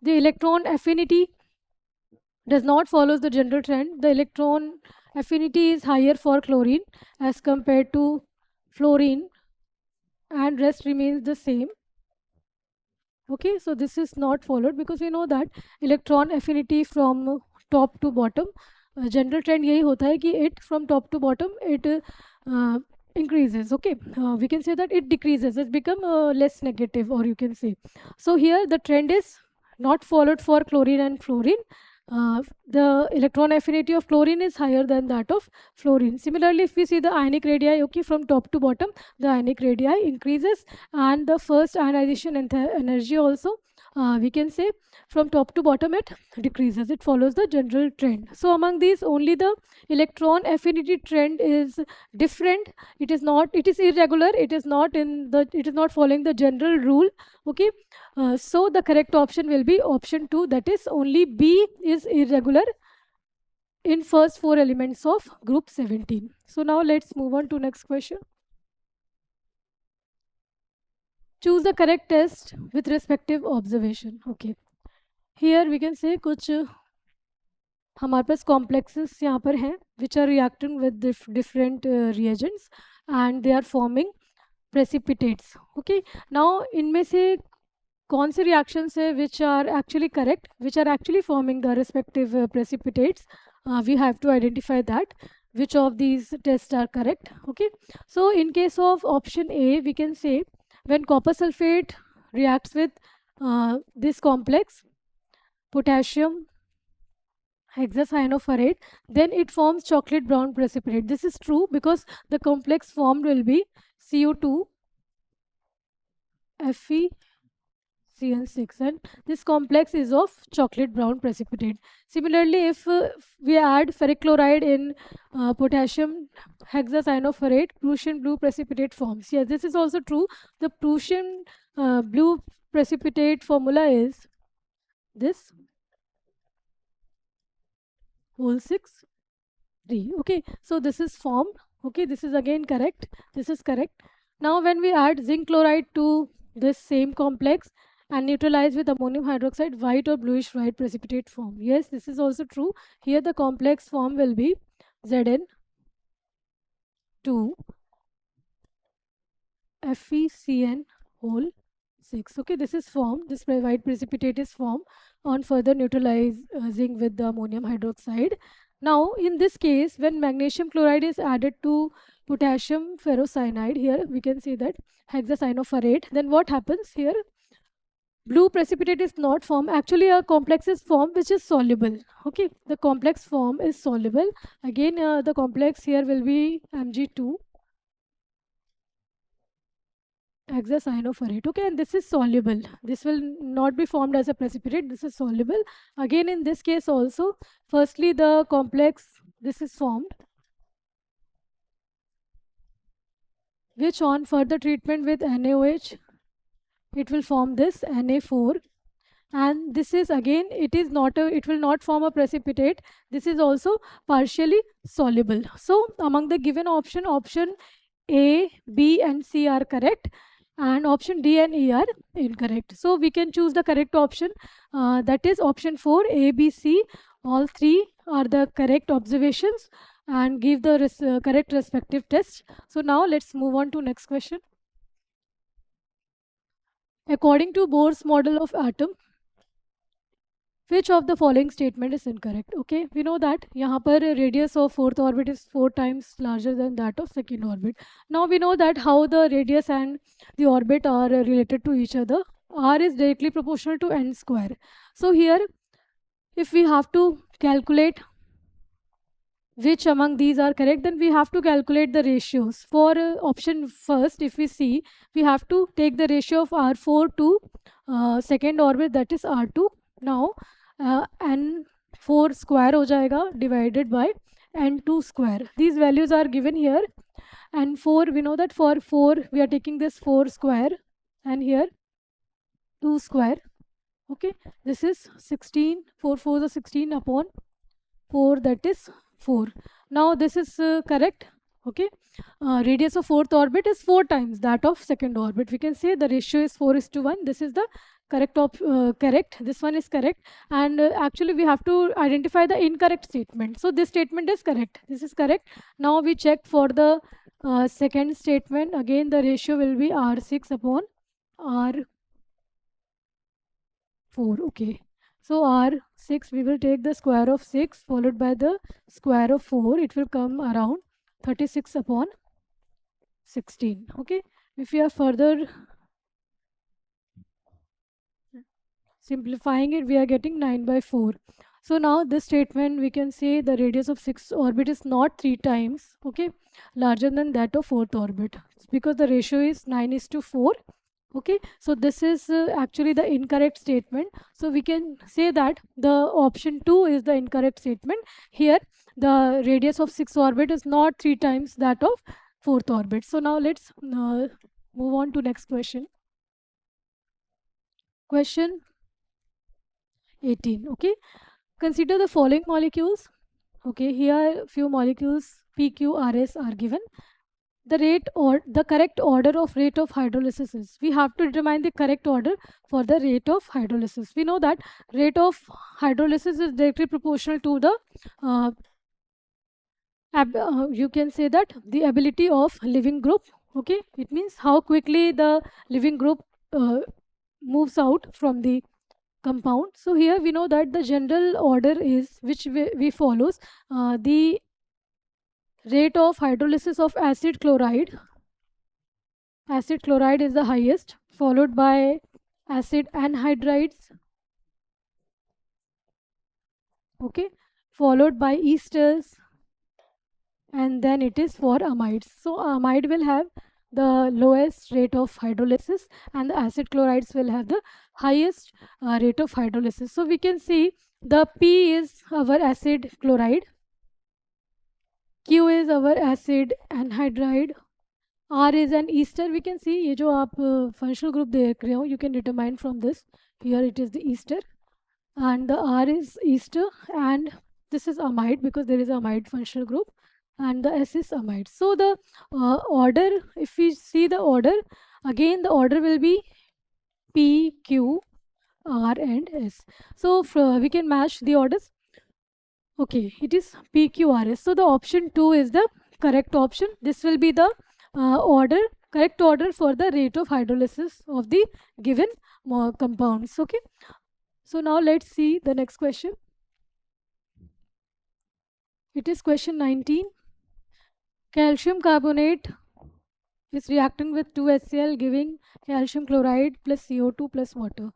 the electron affinity does not follow the general trend. The electron affinity is higher for chlorine as compared to fluorine, and rest remains the same. Okay, so this is not followed because we know that electron affinity from top to bottom, general trend यही होता है कि it from top to bottom it increases. Okay, we can say that it decreases, it become less negative, or you can say. So here the trend is not followed for chlorine and fluorine. the electron affinity of chlorine is higher than that of fluorine. Similarly, if we see the ionic radii, okay, from top to bottom, the ionic radii increases, and the first ionization energy also, we can say from top to bottom it decreases. It follows the general trend. So among these, only the electron affinity trend is different. It is not, it is irregular, it is not in the, it is not following the general rule, okay. So the correct option will be option 2, that is only B is irregular in first 4 elements of group 17. So now let's move on to next question. Choose the correct test with respective observation. Okay. Here we can say कुछ हमारे पास complexes यहाँ पर हैं which are reacting with different reagents and they are forming precipitates. Okay. Now इनमें से कौन से reactions है which are actually correct, which are actually forming the respective precipitates. We have to identify that which of these tests are correct. Okay. So in case of option A, we can say when copper sulfate reacts with this complex potassium hexacyanoferrate, then it forms chocolate brown precipitate. This is true because the complex formed will be CO2 FeCN6, and this complex is of chocolate brown precipitate. Similarly, if we add ferric chloride in potassium hexacyanoferrate, Prussian blue precipitate forms. Yes, this is also true. The Prussian blue precipitate formula is this whole 6 3. Okay, so this is formed. Okay, this is again correct. This is correct. Now when we add zinc chloride to this same complex and neutralize with ammonium hydroxide, white or bluish white precipitate form. Yes, this is also true. Here the complex form will be Zn2 FeCN whole 6. Okay, this is formed. This white precipitate is formed on further neutralizing with the ammonium hydroxide. Now, in this case, when magnesium chloride is added to potassium ferrocyanide, here we can see that hexacyanoferrate, then what happens here? Blue precipitate is not formed. Actually, a complex is formed which is soluble. Okay, the complex form is soluble. Again, the complex here will be Mg2 hexacyanoferrate. Okay, and this is soluble. This will not be formed as a precipitate. This is soluble. Again, in this case also, firstly the complex, this is formed, which on further treatment with NaOH, it will form this Na4. And this is again, it is not a, it will not form a precipitate. This is also partially soluble. So among the given option, option A, B and C are correct, and option D and E are incorrect. So we can choose the correct option, that is option 4, A, B, C. All three are the correct observations and give the correct respective test. So now let's move on to next question. According to Bohr's model of atom, which of the following statement is incorrect? Okay, we know that यहाँ पर radius of fourth orbit is 4 times larger than that of second orbit. Now we know that how the radius and the orbit are related to each other. R is directly proportional to n square. So here, if we have to calculate which among these are correct, then we have to calculate the ratios. For option first, if we see, we have to take the ratio of R4 to second orbit, that is R2. Now n4 square हो जाएगा divided by n2 square. These values are given here. n4, we know that for 4 we are taking this 4 square, and here 2 square. Okay, this is 16. 4 4 is 16 upon 4, that is 4. Now this is correct. Okay, radius of fourth orbit is 4 times that of second orbit. We can say the ratio is 4:1. This is the correct correct. This one is correct, and actually we have to identify the incorrect statement. So this statement is correct. This is correct. Now we check for the second statement. Again, the ratio will be R6 upon R4. Okay. So R6, we will take the square of 6 followed by the square of 4. It will come around 36 upon 16. Okay. If we are further simplifying it, we are getting 9/4. So now this statement we can say the radius of 6th orbit is not 3 times, okay, larger than that of 4th orbit, because the ratio is 9:4. Okay, so this is actually the incorrect statement. So we can say that the option 2 is the incorrect statement. Here the radius of 6th orbit is not 3 times that of 4th orbit. So now let's move on to next question. Question 18. Okay, consider the following molecules. Okay, here few molecules PQRS are given. The rate or the correct order of rate of hydrolysis is, we have to determine the correct order for the rate of hydrolysis. We know that rate of hydrolysis is directly proportional to the you can say that the ability of living group. Okay, it means how quickly the living group moves out from the compound. So here we know that the general order is which we follows the rate of hydrolysis of acid chloride. Acid chloride is the highest, followed by acid anhydrides, okay, followed by esters, and then it is for amides. So amide will have the lowest rate of hydrolysis and the acid chlorides will have the highest rate of hydrolysis. So we can see the P is our acid chloride, Q is our acid anhydride, R is an ester. We can see ये जो आप functional group देख रहे हो, you can determine from this. Here it is the ester, and the R is ester, and this is amide because there is amide functional group, and the S is amide. So the order, if we see the order, again the order will be P, Q, R, and S. So we can match the orders. Okay, it is P, Q, R, S. So the option 2 is the correct option. This will be the correct order for the rate of hydrolysis of the given compounds. Okay, so now let's see the next question. It is question 19. Calcium carbonate is reacting with 2HCl giving calcium chloride plus CO2 plus water.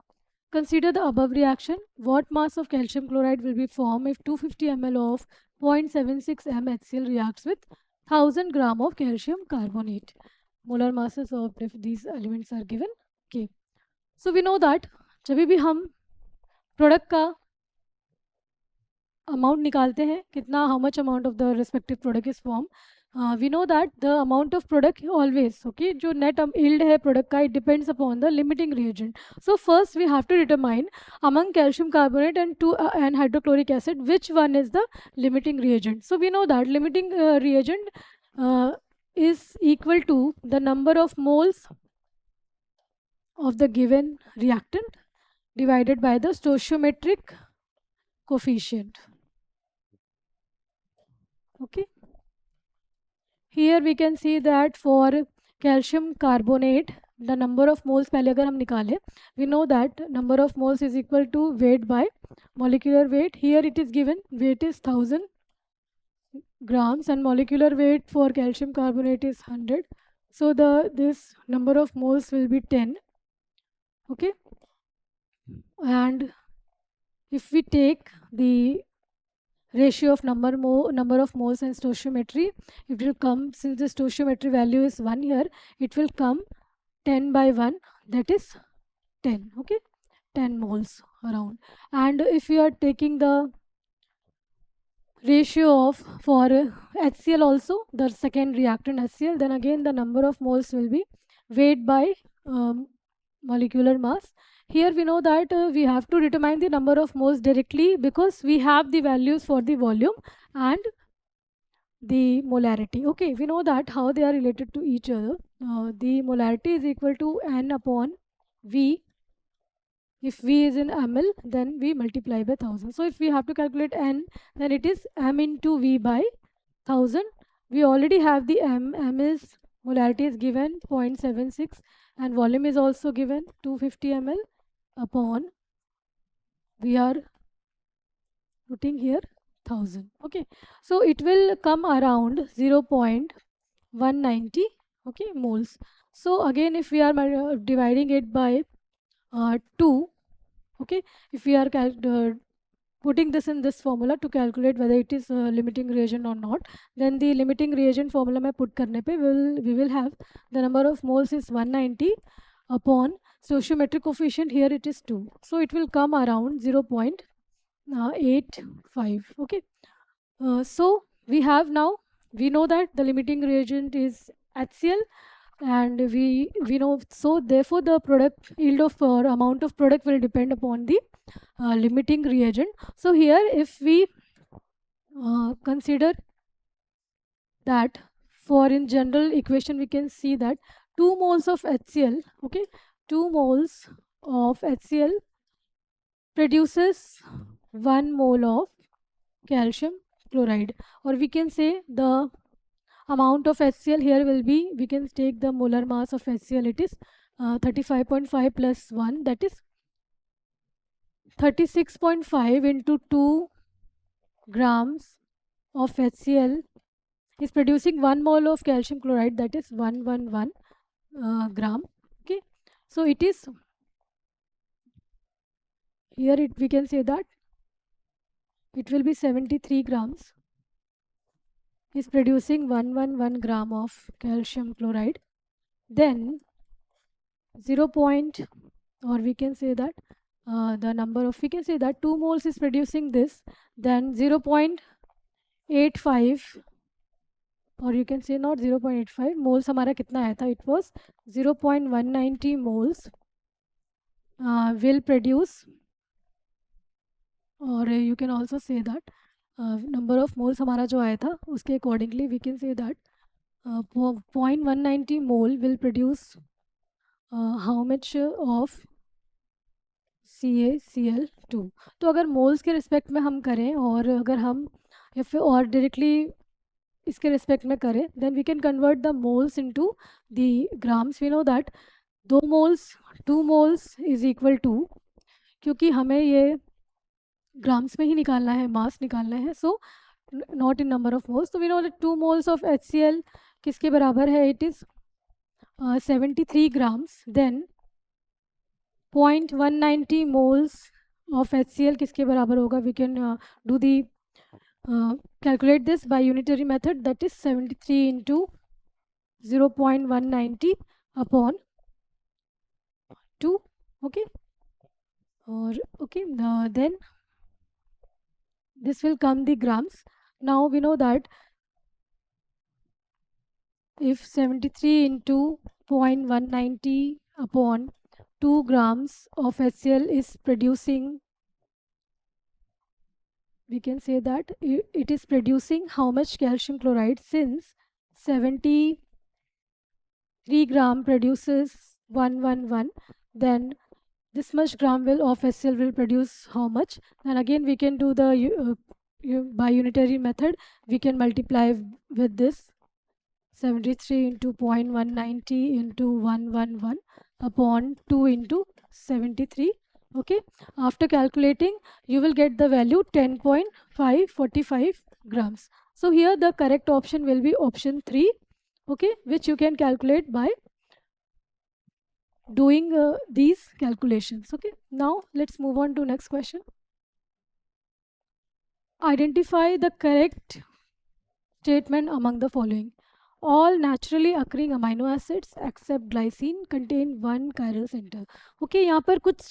Consider the above reaction. What mass of calcium chloride will be formed if 250 ml of 0.76 m HCl reacts with 1000 gram of calcium carbonate? Molar masses of these elements are given. Okay, so we know that जब भी हम product का amount निकालते हैं कितना how much amount of the respective product is formed, we know that the amount of product always, okay, जो net yield है product का, it depends upon the limiting reagent. So first we have to determine among calcium carbonate and hydrochloric acid which one is the limiting reagent. So we know that limiting reagent is equal to the number of moles of the given reactant divided by the stoichiometric coefficient. Okay, here we can see that for calcium carbonate the number of moles पहले अगर हम निकालें, we know that number of moles is equal to weight by molecular weight. Here it is given weight is 1000 grams and molecular weight for calcium carbonate is 100. So this number of moles will be 10. Okay, and if we take the ratio of number of moles and stoichiometry, it will come, since the stoichiometry value is 1 here, it will come 10 by 1, that is 10. Okay, 10 moles around. And if we are taking the ratio of for HCl also, the second reactant HCl, then again the number of moles will be weight by molecular mass. Here we know that we have to determine the number of moles directly because we have the values for the volume and the molarity. Okay, we know that how they are related to each other. The molarity is equal to N upon V. If V is in ml, then we multiply by 1000. So if we have to calculate N, then it is M into V by 1000. We already have the M. M is molarity is given 0.76 and volume is also given 250 ml upon, we are putting here 1000. Okay, so it will come around 0.190, okay, moles. So again if we are dividing it by 2, okay, if we are putting this in this formula to calculate whether it is a limiting reagent or not. Then the limiting reagent formula में put करने पे we will have the number of moles is 190 upon stoichiometric coefficient, here it is 2. So it will come around 0.85. Okay. So we have now, we know that the limiting reagent is HCl, and we know, so therefore the product yield of or amount of product will depend upon the limiting reagent. So here if we consider that, for in general equation we can see that 2 moles of HCl, okay, 2 moles of HCl produces 1 mole of calcium chloride, or we can say the amount of HCl here will be, we can take the molar mass of HCl, it is 35.5 plus 1, that is 36.5 into 2 grams of HCl is producing 1 mole of calcium chloride, that is 111 gram. Okay, so it is here, we can say that it will be 73 grams is producing 111 gram of calcium chloride. Then 0. Or we can say that the number of, we can say that 2 moles is producing this, then 0.85, or you can say not 0.85 moles, हमारा कितना आया था, it was 0.190 moles will produce, or you can also say that number of moles हमारा जो आया था उसके accordingly we can say that 0.190 mole will produce how much of CaCl2. तो अगर मोल्स के रिस्पेक्ट में हम करें, और अगर हम या फिर और डायरेक्टली इसके रिस्पेक्ट में करें, then we can convert the moles into the grams. We know that 2 moles is equal to, क्योंकि हमें ये ग्राम्स में ही निकालना है, मास निकालना है, so not in number of moles. तो we know that 2 moles of HCl किसके बराबर है, it is 73 grams. Then 0.190 moles of HCl किसके बराबर होगा, we can do the calculate this by unitary method, that is 73 into 0.190 upon 2. Okay, or okay, then this will come the grams. Now we know that if 73 into 0.190 upon 2 grams of HCl is producing, we can say that it is producing how much calcium chloride, since 73 gram produces 111, then this much gram will of HCl will produce how much. And again we can do the by unitary method, we can multiply with this 73 into 0.190 into 111 upon 2 into 73. Okay, after calculating you will get the value 10.545 grams. So here the correct option will be option 3, okay, which you can calculate by doing these calculations. Okay, now let's move on to next question. Identify the correct statement among the following. All naturally occurring amino acids except glycine contain one chiral center. Okay, यहाँ पर कुछ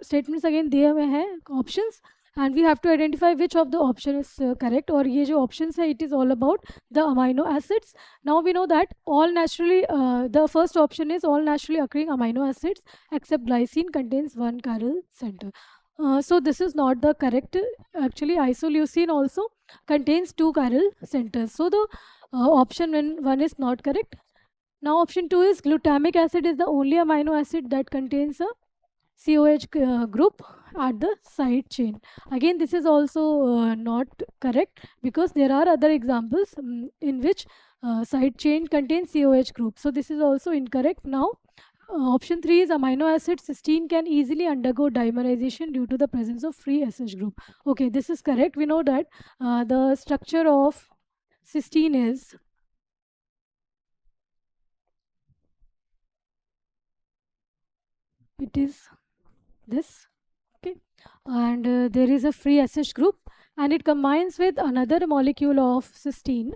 statements again दिए हुए हैं options, and we have to identify which of the option is correct. और ये जो options है, it is all about the amino acids. Now we know that all naturally the first option is all naturally occurring amino acids except glycine contains one chiral center. So this is not the correct. Actually isoleucine also contains 2 chiral centers. So the option 1 is not correct. Now option 2 is glutamic acid is the only amino acid that contains a COH group at the side chain. Again this is also not correct, because there are other examples in which side chain contains COH group. So this is also incorrect. Now option 3 is amino acid cysteine can easily undergo dimerization due to the presence of free SH group. Okay, this is correct. We know that the structure of cysteine is this. Okay, and there is a free SH group, and it combines with another molecule of cysteine.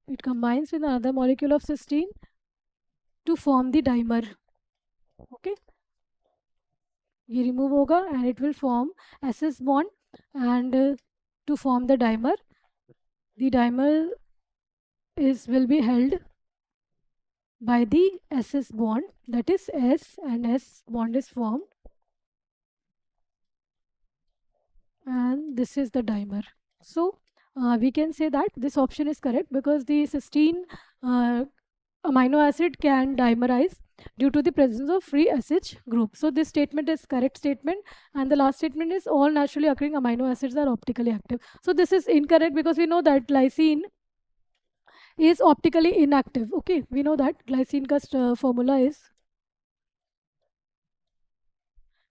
It combines with another molecule of cysteine to form the dimer. Okay, ये remove होगा and it will form SS bond, and to form the dimer will be held by the SS bond, that is S, and S bond is formed, and this is the dimer. So we can say that this option is correct because the cysteine amino acid can dimerize due to the presence of free SH group. So this statement is correct statement, and the last statement is all naturally occurring amino acids are optically active. So this is incorrect because we know that glycine is optically inactive. Okay, we know that glycine ka formula is,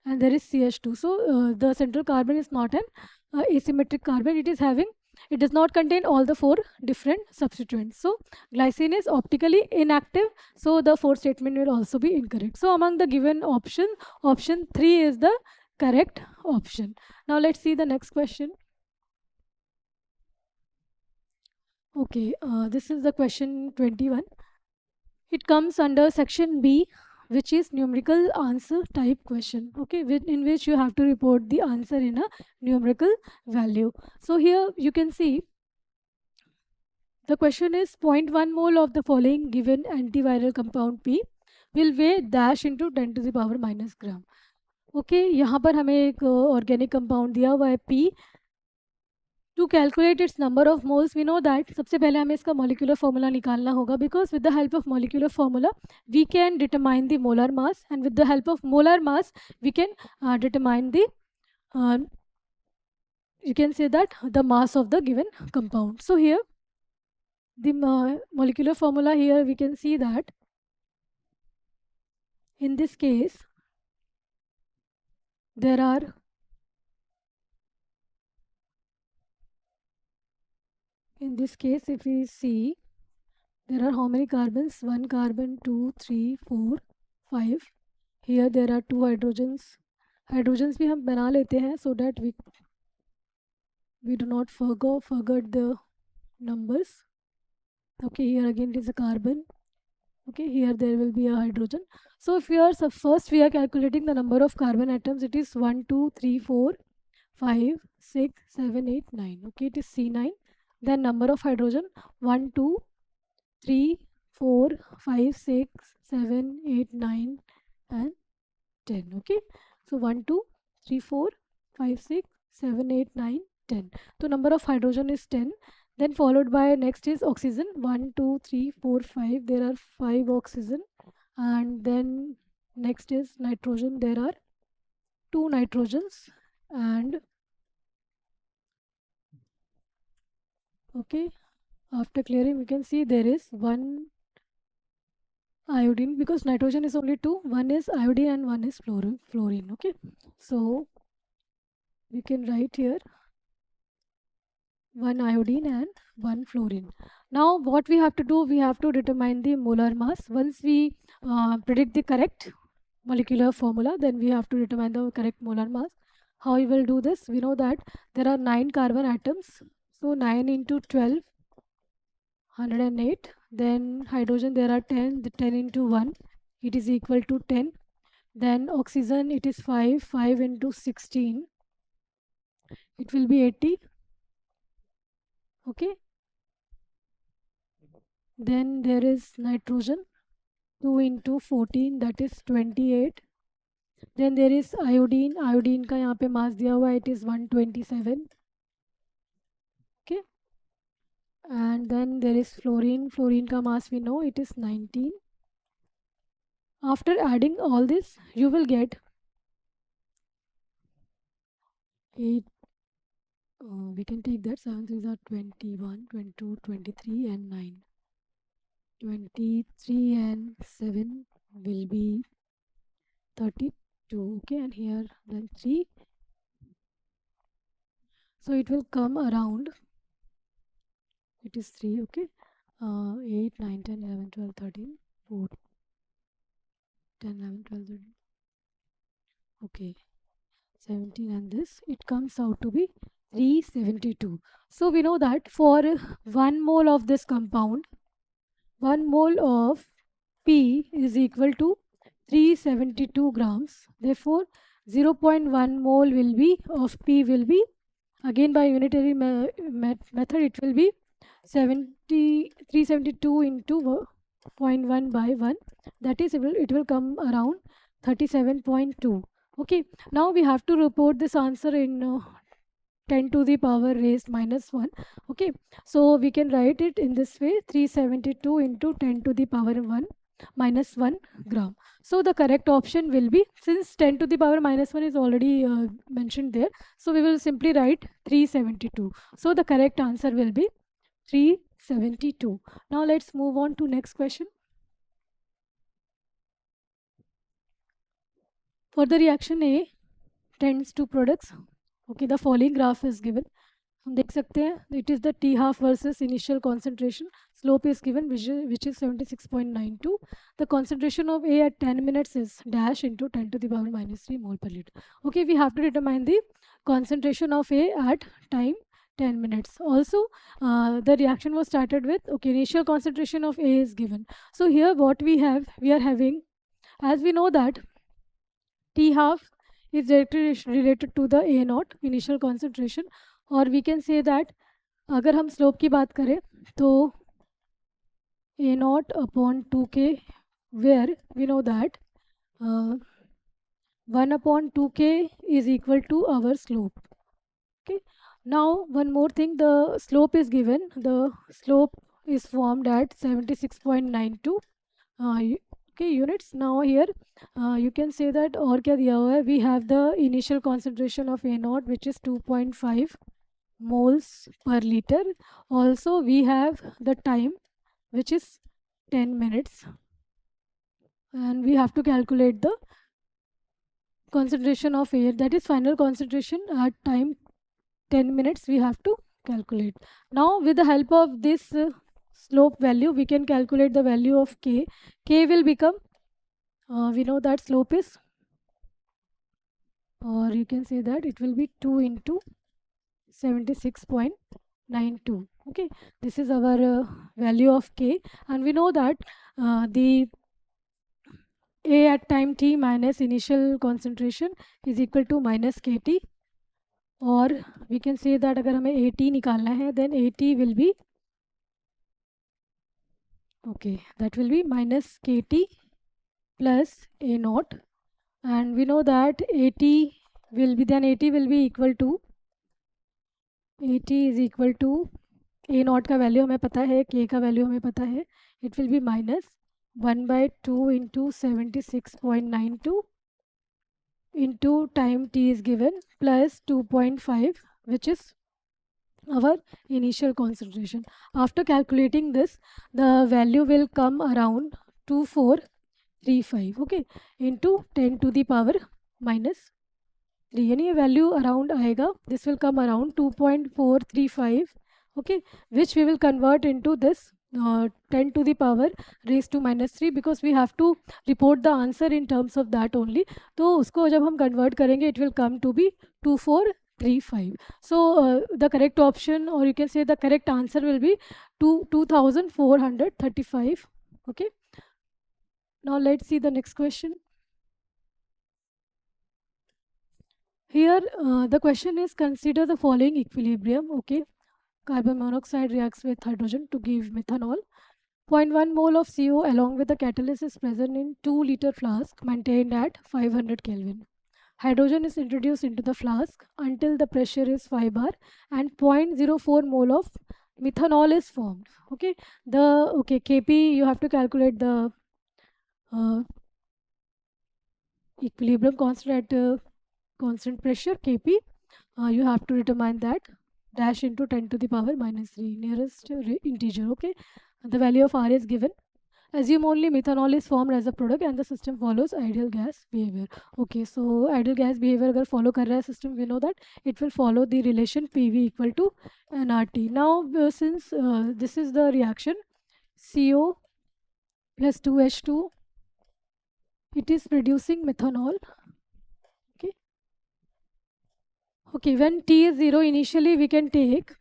and there is CH2. So the central carbon is not an asymmetric carbon. It does not contain all the 4 different substituents. So glycine is optically inactive. So the fourth statement will also be incorrect. So among the given option 3 is the correct option. Now let's see the next question. Okay, this is the question 21. It comes under section B, which is numerical answer type question. Okay, in which you have to report the answer in a numerical value. So here you can see the question is 0.1 mole of the following given antiviral compound P will weigh dash into 10 to the power minus gram. Okay, यहाँ पर हमें एक organic compound दिया हुआ है P. To calculate its number of moles, we know that सबसे पहले हमें इसका molecular formula निकालना होगा, because with the help of molecular formula we can determine the molar mass, and with the help of molar mass we can determine the you can say that the mass of the given compound. So here the molecular formula, here we can see that in this case there are if we see, there are how many carbons? 1 carbon, 2, 3, 4, 5. Here there are 2 hydrogens. Hydrogens भी हम बना लेते हैं so that we do not forget the numbers. Okay, here again it is a carbon. Okay, here there will be a hydrogen. So if first we are calculating the number of carbon atoms, it is 1, 2, 3, 4, 5, 6, 7, 8, 9. Okay, it is C9. Then number of hydrogen 1, 2, 3, 4, 5, 6, 7, 8, 9 and 10. Okay, so 1, 2, 3, 4, 5, 6, 7, 8, 9, 10. So number of hydrogen is 10. Then followed by next is oxygen 1, 2, 3, 4, 5. There are 5 oxygen, and then next is nitrogen. There are 2 nitrogens, and okay, after clearing we can see there is 1 iodine, because nitrogen is only 2. One is iodine and one is fluorine. Okay, so we can write here 1 iodine and 1 fluorine. Now what we have to do, we have to determine the molar mass. Once we predict the correct molecular formula, then we have to determine the correct molar mass. How we will do this? We know that there are 9 carbon atoms. So 9 into 12, 108. Then hydrogen there are 10. The 10 into 1, it is equal to 10. Then oxygen, it is 5. 5 into 16, it will be 80. Okay. Then there is nitrogen, 2 into 14, that is 28. Then there is iodine. Iodine का यहाँ पे mass दिया हुआ है, it is 127. Okay. And then there is fluorine. Fluorine का mass we know, it is 19. After adding all this, you will get 8. We can take that 7 3s are 21, 22, 23 and 9. 23 and 7 will be 32. Okay, and here then 3. So it will come around, it is 3. Okay, 8, 9, 10, 11, 12, 13, 4, 10, 11, 12, 13. Okay, 17 and this, it comes out to be 372. So we know that for 1 mole of this compound, 1 mole of P is equal to 372 grams. Therefore, 0.1 mole will be of P will be, again by unitary method, it will be 372 into 0.1 by 1. That is, it will come around 37.2. Okay, now we have to report this answer in 10 to the power raised minus 1. Okay, so we can write it in this way: 372 into 10 to the power 1 minus 1 gram. So the correct option will be, since 10 to the power minus 1 is already mentioned there, so we will simply write 372. So the correct answer will be 372. Now let's move on to next question. For the reaction A tends to products, okay, the following graph is given. हम देख सकते हैं, it is the T half versus initial concentration. Slope is given, which is 76.92. The concentration of A at 10 minutes is dash into 10 to the power minus 3 mole per liter. Okay, we have to determine the concentration of A at time 10 minutes. Also, the reaction was started with, okay, initial concentration of A is given. So here what we are having, as we know that T half is directly related to the A naught initial concentration, और we can say that अगर हम slope की बात करें तो A naught upon 2k, where we know that 1 upon 2k is equal to our slope. Okay, now one more thing, the slope is given, the slope is formed at 76.92 okay units. Now here you can say that, और क्या दिया हुआ है, we have the initial concentration of A naught which is 2.5 moles per liter. Also we have the time which is 10 minutes, and we have to calculate the concentration of air, that is final concentration at time 10 minutes we have to calculate. Now with the help of this slope value we can calculate the value of k. K will become, we know that slope is, or you can say that it will be 2 into 76.92. Okay, this is our value of k, and we know that the A at time t minus initial concentration is equal to minus kt, or we can say that अगर हमें AT निकालना है then AT will be, okay, that will be minus kt plus A naught, and we know that AT will be, then AT will be equal to, AT is equal to A naught का value हमें पता है, K का value हमें पता है, it will be minus 1 by 2 into 76.92 into time t is given plus 2.5, which is our initial concentration. After calculating this, the value will come around 2435, okay, into 10 to the power minus 3, यानी ये value around आएगा, this will come around 2.435, okay, which we will convert into this 10 to the power raised to minus 3, because we have to report the answer in terms of that only. तो उसको जब हम convert करेंगे it will come to be 2435. So the correct option, or you can say the correct answer will be 2435. Okay, now let's see the next question. Here the question is, consider the following equilibrium. Okay, carbon monoxide reacts with hydrogen to give methanol. 0.1 mole of CO along with the catalyst is present in 2-liter flask maintained at 500 Kelvin. Hydrogen is introduced into the flask until the pressure is 5 bar and 0.04 mole of methanol is formed. Okay, Kp, you have to calculate the equilibrium constant at constant pressure Kp. You have to determine that dash into 10 to the power minus 3 nearest integer. Okay, the value of R is given. Assume only methanol is formed as a product and the system follows ideal gas behavior. Okay, so ideal gas behavior अगर follow कर रहा है system, we know that it will follow the relation PV equal to nRT. Now since this is the reaction CO plus 2H2, it is producing methanol. Okay, when T is 0, initially we can take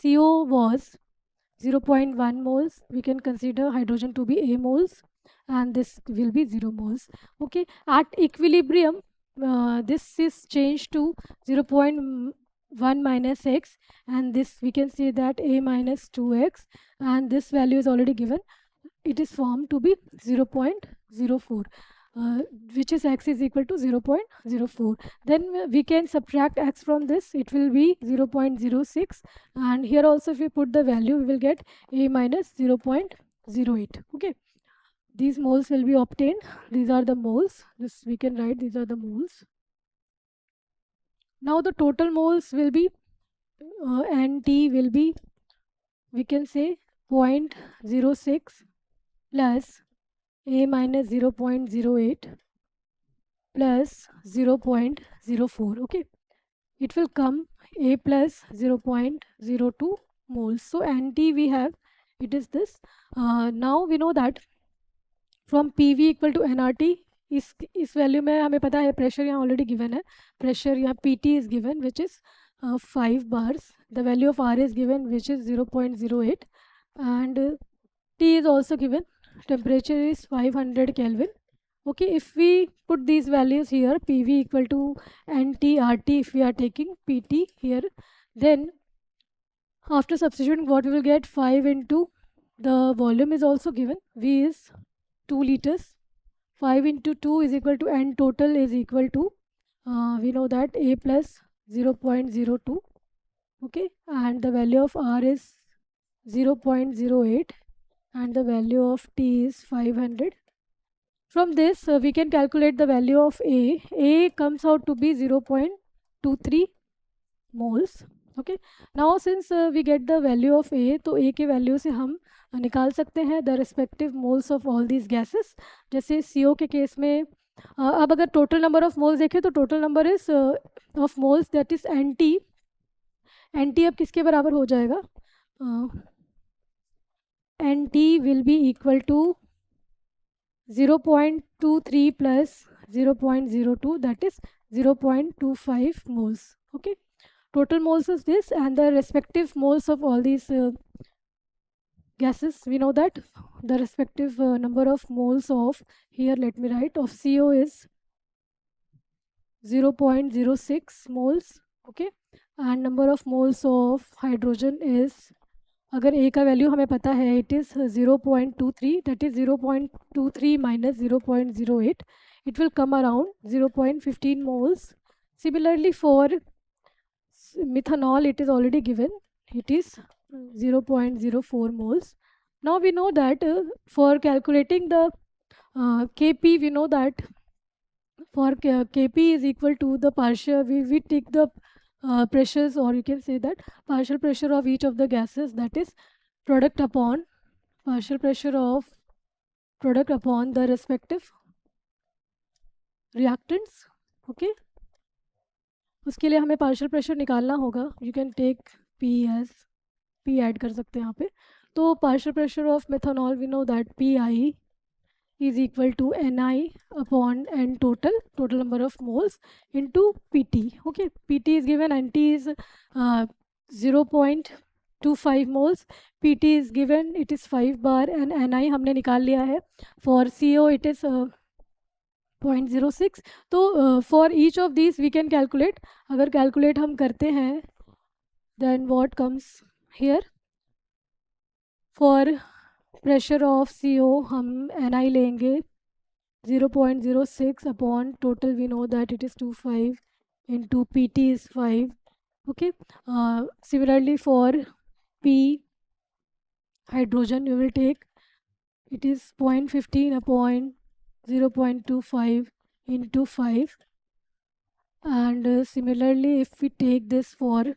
CO was 0.1 moles. We can consider hydrogen to be A moles, and this will be 0 moles. Okay, at equilibrium, this is changed to 0.1 minus x, and this we can say that A minus 2x, and this value is already given. It is formed to be 0.04, uh, which is x is equal to 0.04. Then we can subtract x from this, it will be 0.06, and here also if we put the value we will get A minus 0.08. Okay, these moles will be obtained. These are the moles. This we can write, these are the moles. Now the total moles will be NT will be, we can say 0.06 plus A minus 0.08 plus 0.04. Okay, it will come A plus 0.02 moles. So NT we have, it is this. Now we know that from PV equal to nRT, इस value में हमें पता है pressure यहाँ already given है. Pressure यहाँ PT is given which is 5 bars. The value of R is given which is 0.08, and T is also given. Temperature is 500 Kelvin. Okay, if we put these values here, PV equal to NT RT, if we are taking PT here, then after substituting what we will get, 5 into the volume is also given, V is 2 liters. 5 into 2 is equal to N total is equal to, we know that A plus 0.02. Okay, and the value of R is 0.08, and the value of T is 500. From this we can calculate the value of A. A comes out to be 0.23 moles. Okay, now since we get the value of A, तो A के value से हम निकाल सकते हैं the respective moles of all these gases. जैसे CO के case में अब अगर total number of moles देखें तो total number is of moles, that is NT. NT अब किसके बराबर हो जाएगा? NT will be equal to 0.23 plus 0.02, that is 0.25 moles. Okay, total moles is this, and the respective moles of all these gases, we know that the respective number of moles of, here let me write, of CO is 0.06 moles. Okay, and number of moles of hydrogen is, अगर A का value हमें पता है, it is 0.23, that is 0.23 minus 0.08, it will come around 0.15 moles. Similarly for methanol, it is already given, it is 0.04 moles. Now we know that for calculating the Kp, we know that for Kp is equal to the partial, we take the pressures, or you can say that partial pressure of each of the gases, that is product upon partial pressure of product upon the respective reactants. Okay, उसके लिए हमें partial pressure निकालना होगा. You can take P as P add कर सकते हैं यहाँ पे. तो partial pressure of methanol, we know that Pi is equal to Ni upon N total number of moles into Pt. Okay, Pt is given, Nt is 0.25 moles, Pt is given, it is 5 bar, and Ni हमने निकाल लिया है. For CO it is 0.06. तो for each of these we can calculate. अगर calculate हम करते हैं, then what comes here? For pressure of CO हम Ni लेंगे 0.06 upon total, we know that it is 25 into Pt is 5. Okay, similarly for P hydrogen we will take, it is 0.15 upon 0.25 into 5, and similarly if we take this for,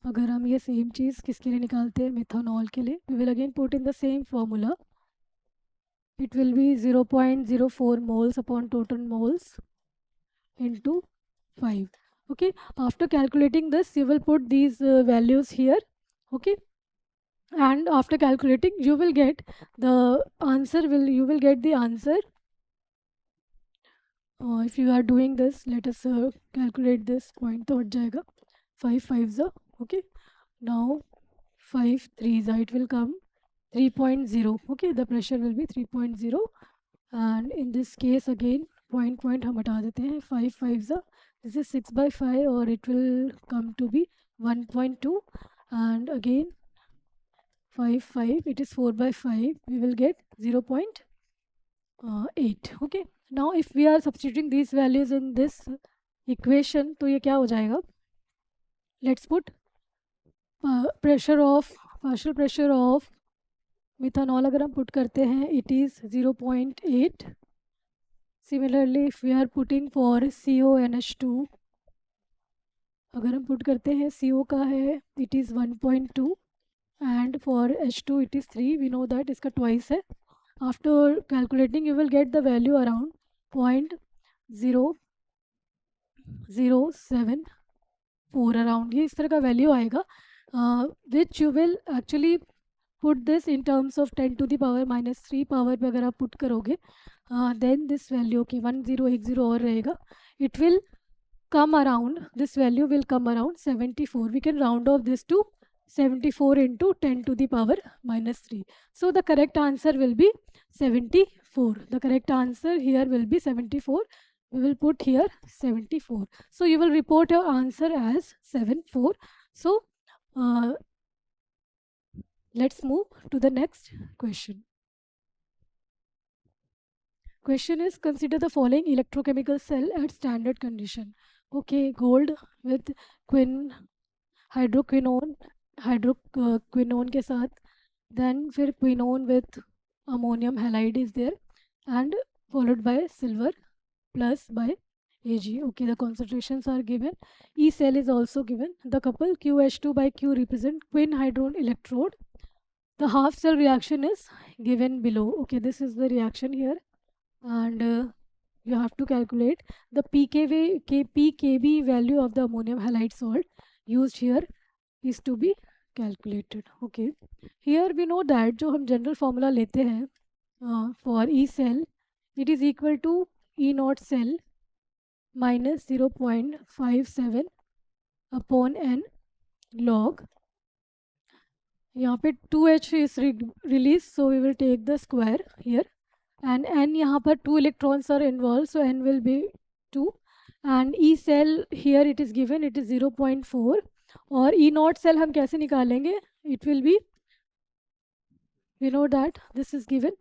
अगर हम ये same चीज़ किसके लिए निकालते हैं, methanol के लिए, we will again put in the same formula, it will be 0.04 moles upon total moles into 5. Okay, after calculating this you will put these values here. Okay, and after calculating you will get the answer, you will get the answer if you are doing this, let us calculate this point तो हट जाएगा 5 5s okay. Now 5 3s it will come 3.0 okay. The pressure will be 3.0 and in this case again point हम हटा देते हैं 5 5s this is 6/5 or it will come to be 1.2 and again 5 5 it is 4/5 we will get 0.8 okay. Now if we are substituting these values in this equation तो ये क्या हो जाएगा, let's put partial pressure of methanol अगर हम put करते हैं it is 0.8. Similarly if we are putting for CONH2 अगर हम put करते हैं CO का है it is 1.2 and for H2 it is 3. we know that इसका twice है. After calculating you will get the value around 0.0074 around ये इस तरह का value आएगा which you will actually put this in terms of 10 to the power minus 3 power पे अगर आप put करोगे then this value की 1080 और रहेगा it will come around, this value will come around 74. We can round off this to 74 into 10 to the power minus 3. So the correct answer will be 74. The correct answer here will be 74. We will put here 74. So you will report your answer as 74. So let's move to the next question. Question is, consider the following electrochemical cell at standard condition. Okay, gold with hydroquinone के साथ, then फिर quinone with ammonium halide is there and followed by silver plus by Ag. Okay, the concentrations are given. E cell is also given. The couple QH2 by Q represent quinhydrone electrode. The half cell reaction is given below. Okay, this is the reaction here and you have to calculate the pKb value of the ammonium halide salt used here is to be calculated. Okay, here we know that जो हम general formula लेते हैं for E cell it is equal to E naught cell minus 0.57 upon n log. यहाँ पे 2H is released so we will take the square here and n यहाँ पर 2 electrons are involved so n will be 2 and E cell here it is given it is 0.4 और E naught cell हम कैसे निकालेंगे, it will be, we know that this is given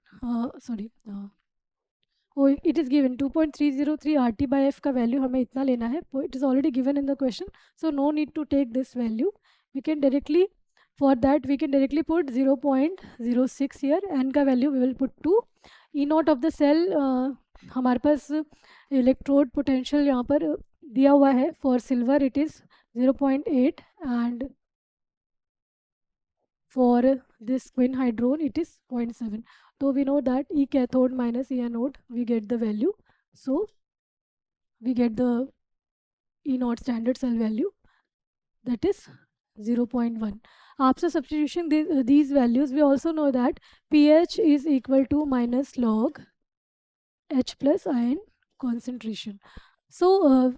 it is given 2.303 RT by F का value हमें इतना लेना है, it is already given in the question so no need to take this value. We can directly, for that we can directly put 0.06 here, n का value we will put 2. E naught of the cell हमारे पास electrode potential यहाँ पर दिया हुआ है. For silver it is 0.8 and for this quinhydrone it is 0.7. So we know that E cathode minus E anode we get the value. So we get the E naught standard cell value that is 0.1. After substitution these values, we also know that pH is equal to minus log H plus ion concentration. So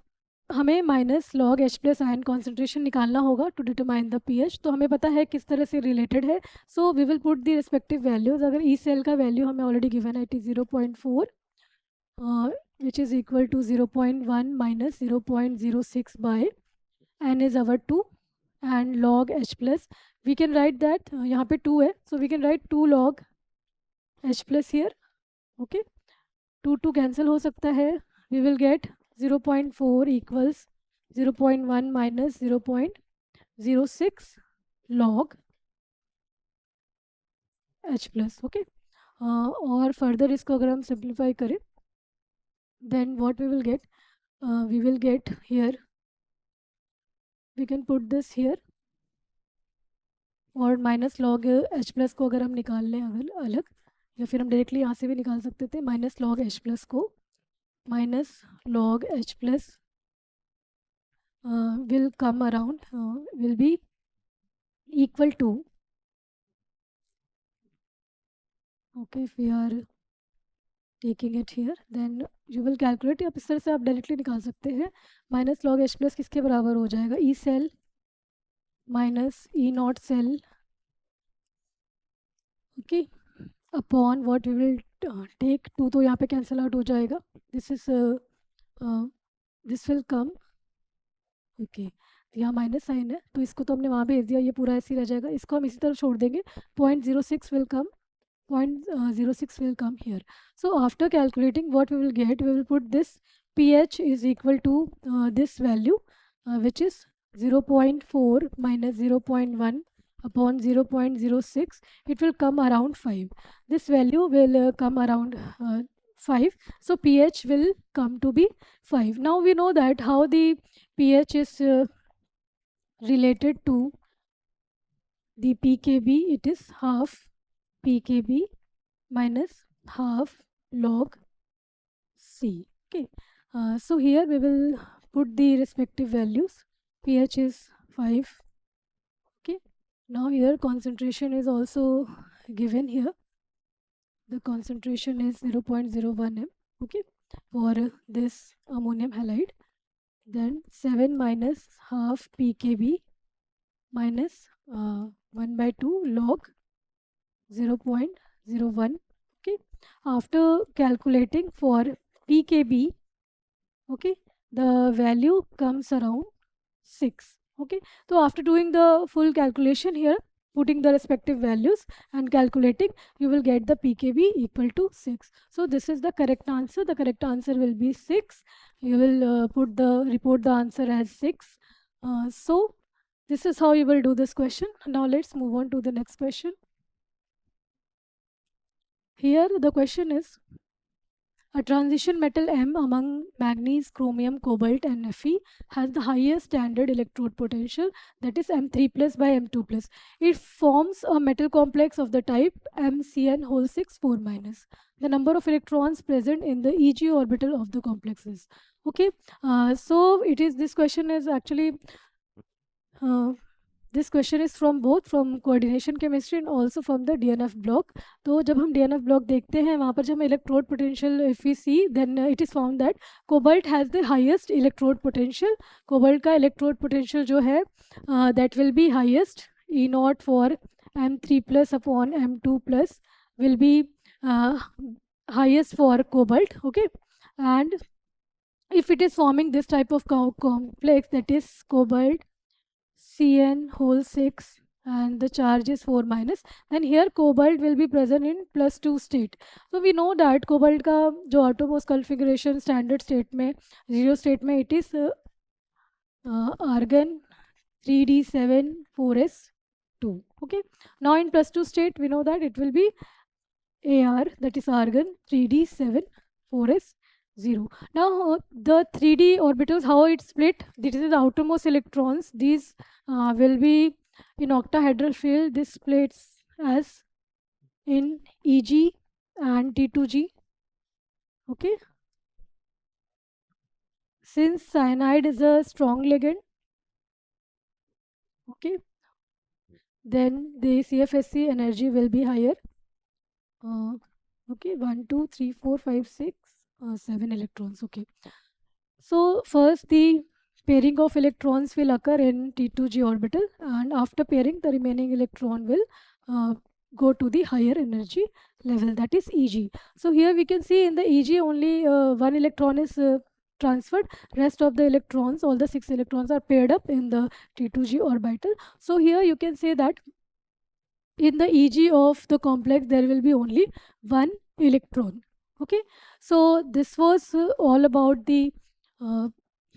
हमें minus log H plus ion concentration निकालना होगा to determine the pH. तो हमें पता है किस तरह से रिलेटेड है. So we will put the respective values. अगर ई सेल का वैल्यू हमें ऑलरेडी गिवन है, it is 0.4 which is equal to 0.1 minus 0.06 by n is our 2 and log H plus we can write that, यहाँ पे 2 है so we can write 2 log H plus here. Okay, 2 cancel हो सकता है. We will get 0.4 equals 0.1 minus 0.06 log H plus. Okay, और further इसको अगर हम सिंप्लीफाई करें then what we will get here, we can put this here और minus log H plus को अगर हम निकाल लें अगर अलग, या फिर हम डायरेक्टली यहाँ से भी निकाल सकते थे. माइनस लॉग H प्लस को minus log H plus will come around will be equal to, okay, if we are taking it here, then you will calculate. अब इस तरह से आप डायरेक्टली निकाल सकते हैं। माइनस लॉग एच प्लस किसके बराबर हो जाएगा, E cell minus E naught cell, okay, upon what we will take 2, तो यहाँ पे कैंसिल आउट हो जाएगा। This is this will come, okay, यहाँ माइनस साइन है तो इसको तो हमने वहाँ भेज दिया, ये पूरा ऐसे ही रह जाएगा, इसको हम इसी तरफ छोड़ देंगे। 0.06 will come, 0.06 will come here. So after calculating what we will get, we will put this pH is equal to this value, which is 0.4 minus 0.1 upon 0.06. It will come around 5. This value will come around 5. So pH will come to be 5. Now we know that how the pH is related to the pKb. It is half pKb minus half log C. Okay, so here we will put the respective values. pH is 5. Okay, now here concentration is also given here. The concentration is 0.01 m, okay, for this ammonium halide. Then 7 minus half pKb minus 1/2 log 0.01. Okay, after calculating for pKb, okay, the value comes around 6. Okay, so after doing the full calculation here, putting the respective values and calculating, you will get the pKb equal to 6. So this is the correct answer. The correct answer will be 6. You will report the answer as 6. So this is how you will do this question. Now let's move on to the next question. Here the question is, a transition metal M among manganese, chromium, cobalt and Fe has the highest standard electrode potential, that is M3 plus by M2 plus. It forms a metal complex of the type MCN whole 6 4 minus. The number of electrons present in the EG orbital of the complex is. Okay, so this question is actually this question is from both from coordination chemistry and also from the DNF block. तो जब हम DNF block देखते हैं वहाँ पर जब हम electrode potential if we see, then it is found that cobalt has the highest electrode potential. cobalt का electrode potential जो है that will be highest, E naught for M3 plus upon M2 plus will be highest for cobalt. Okay, and if it is forming this type of complex, that is cobalt Cn whole 6 and the charge is 4 minus, then here cobalt will be present in +2 state. So we know that cobalt का जो outermost configuration standard state में 0 state में it is argon 3d7 4s2. Okay, now in +2 state we know that it will be Ar, that is argon 3d7 4s 0. Now the 3d orbitals, how it's split, this is the outermost electrons, these will be in octahedral field. This splits as in Eg and T2G. Okay, since cyanide is a strong ligand, okay, then the CFSC energy will be higher. Okay, 1 2 3 4 5 6 7 electrons. Okay, so first the pairing of electrons will occur in T2G orbital, and after pairing the remaining electron will go to the higher energy level, that is Eg. So here we can see in the Eg only one electron is transferred, rest of the electrons, all the 6 electrons are paired up in the T2G orbital. So here you can say that in the Eg of the complex there will be only one electron. Okay, so this was all about the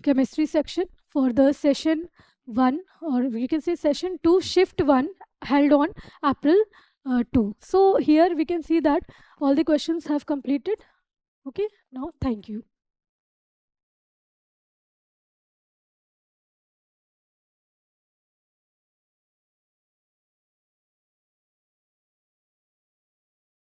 chemistry section. For the session 1, or we can say session 2 shift 1 held on April 2. So here we can see that all the questions have completed. Okay, now thank you.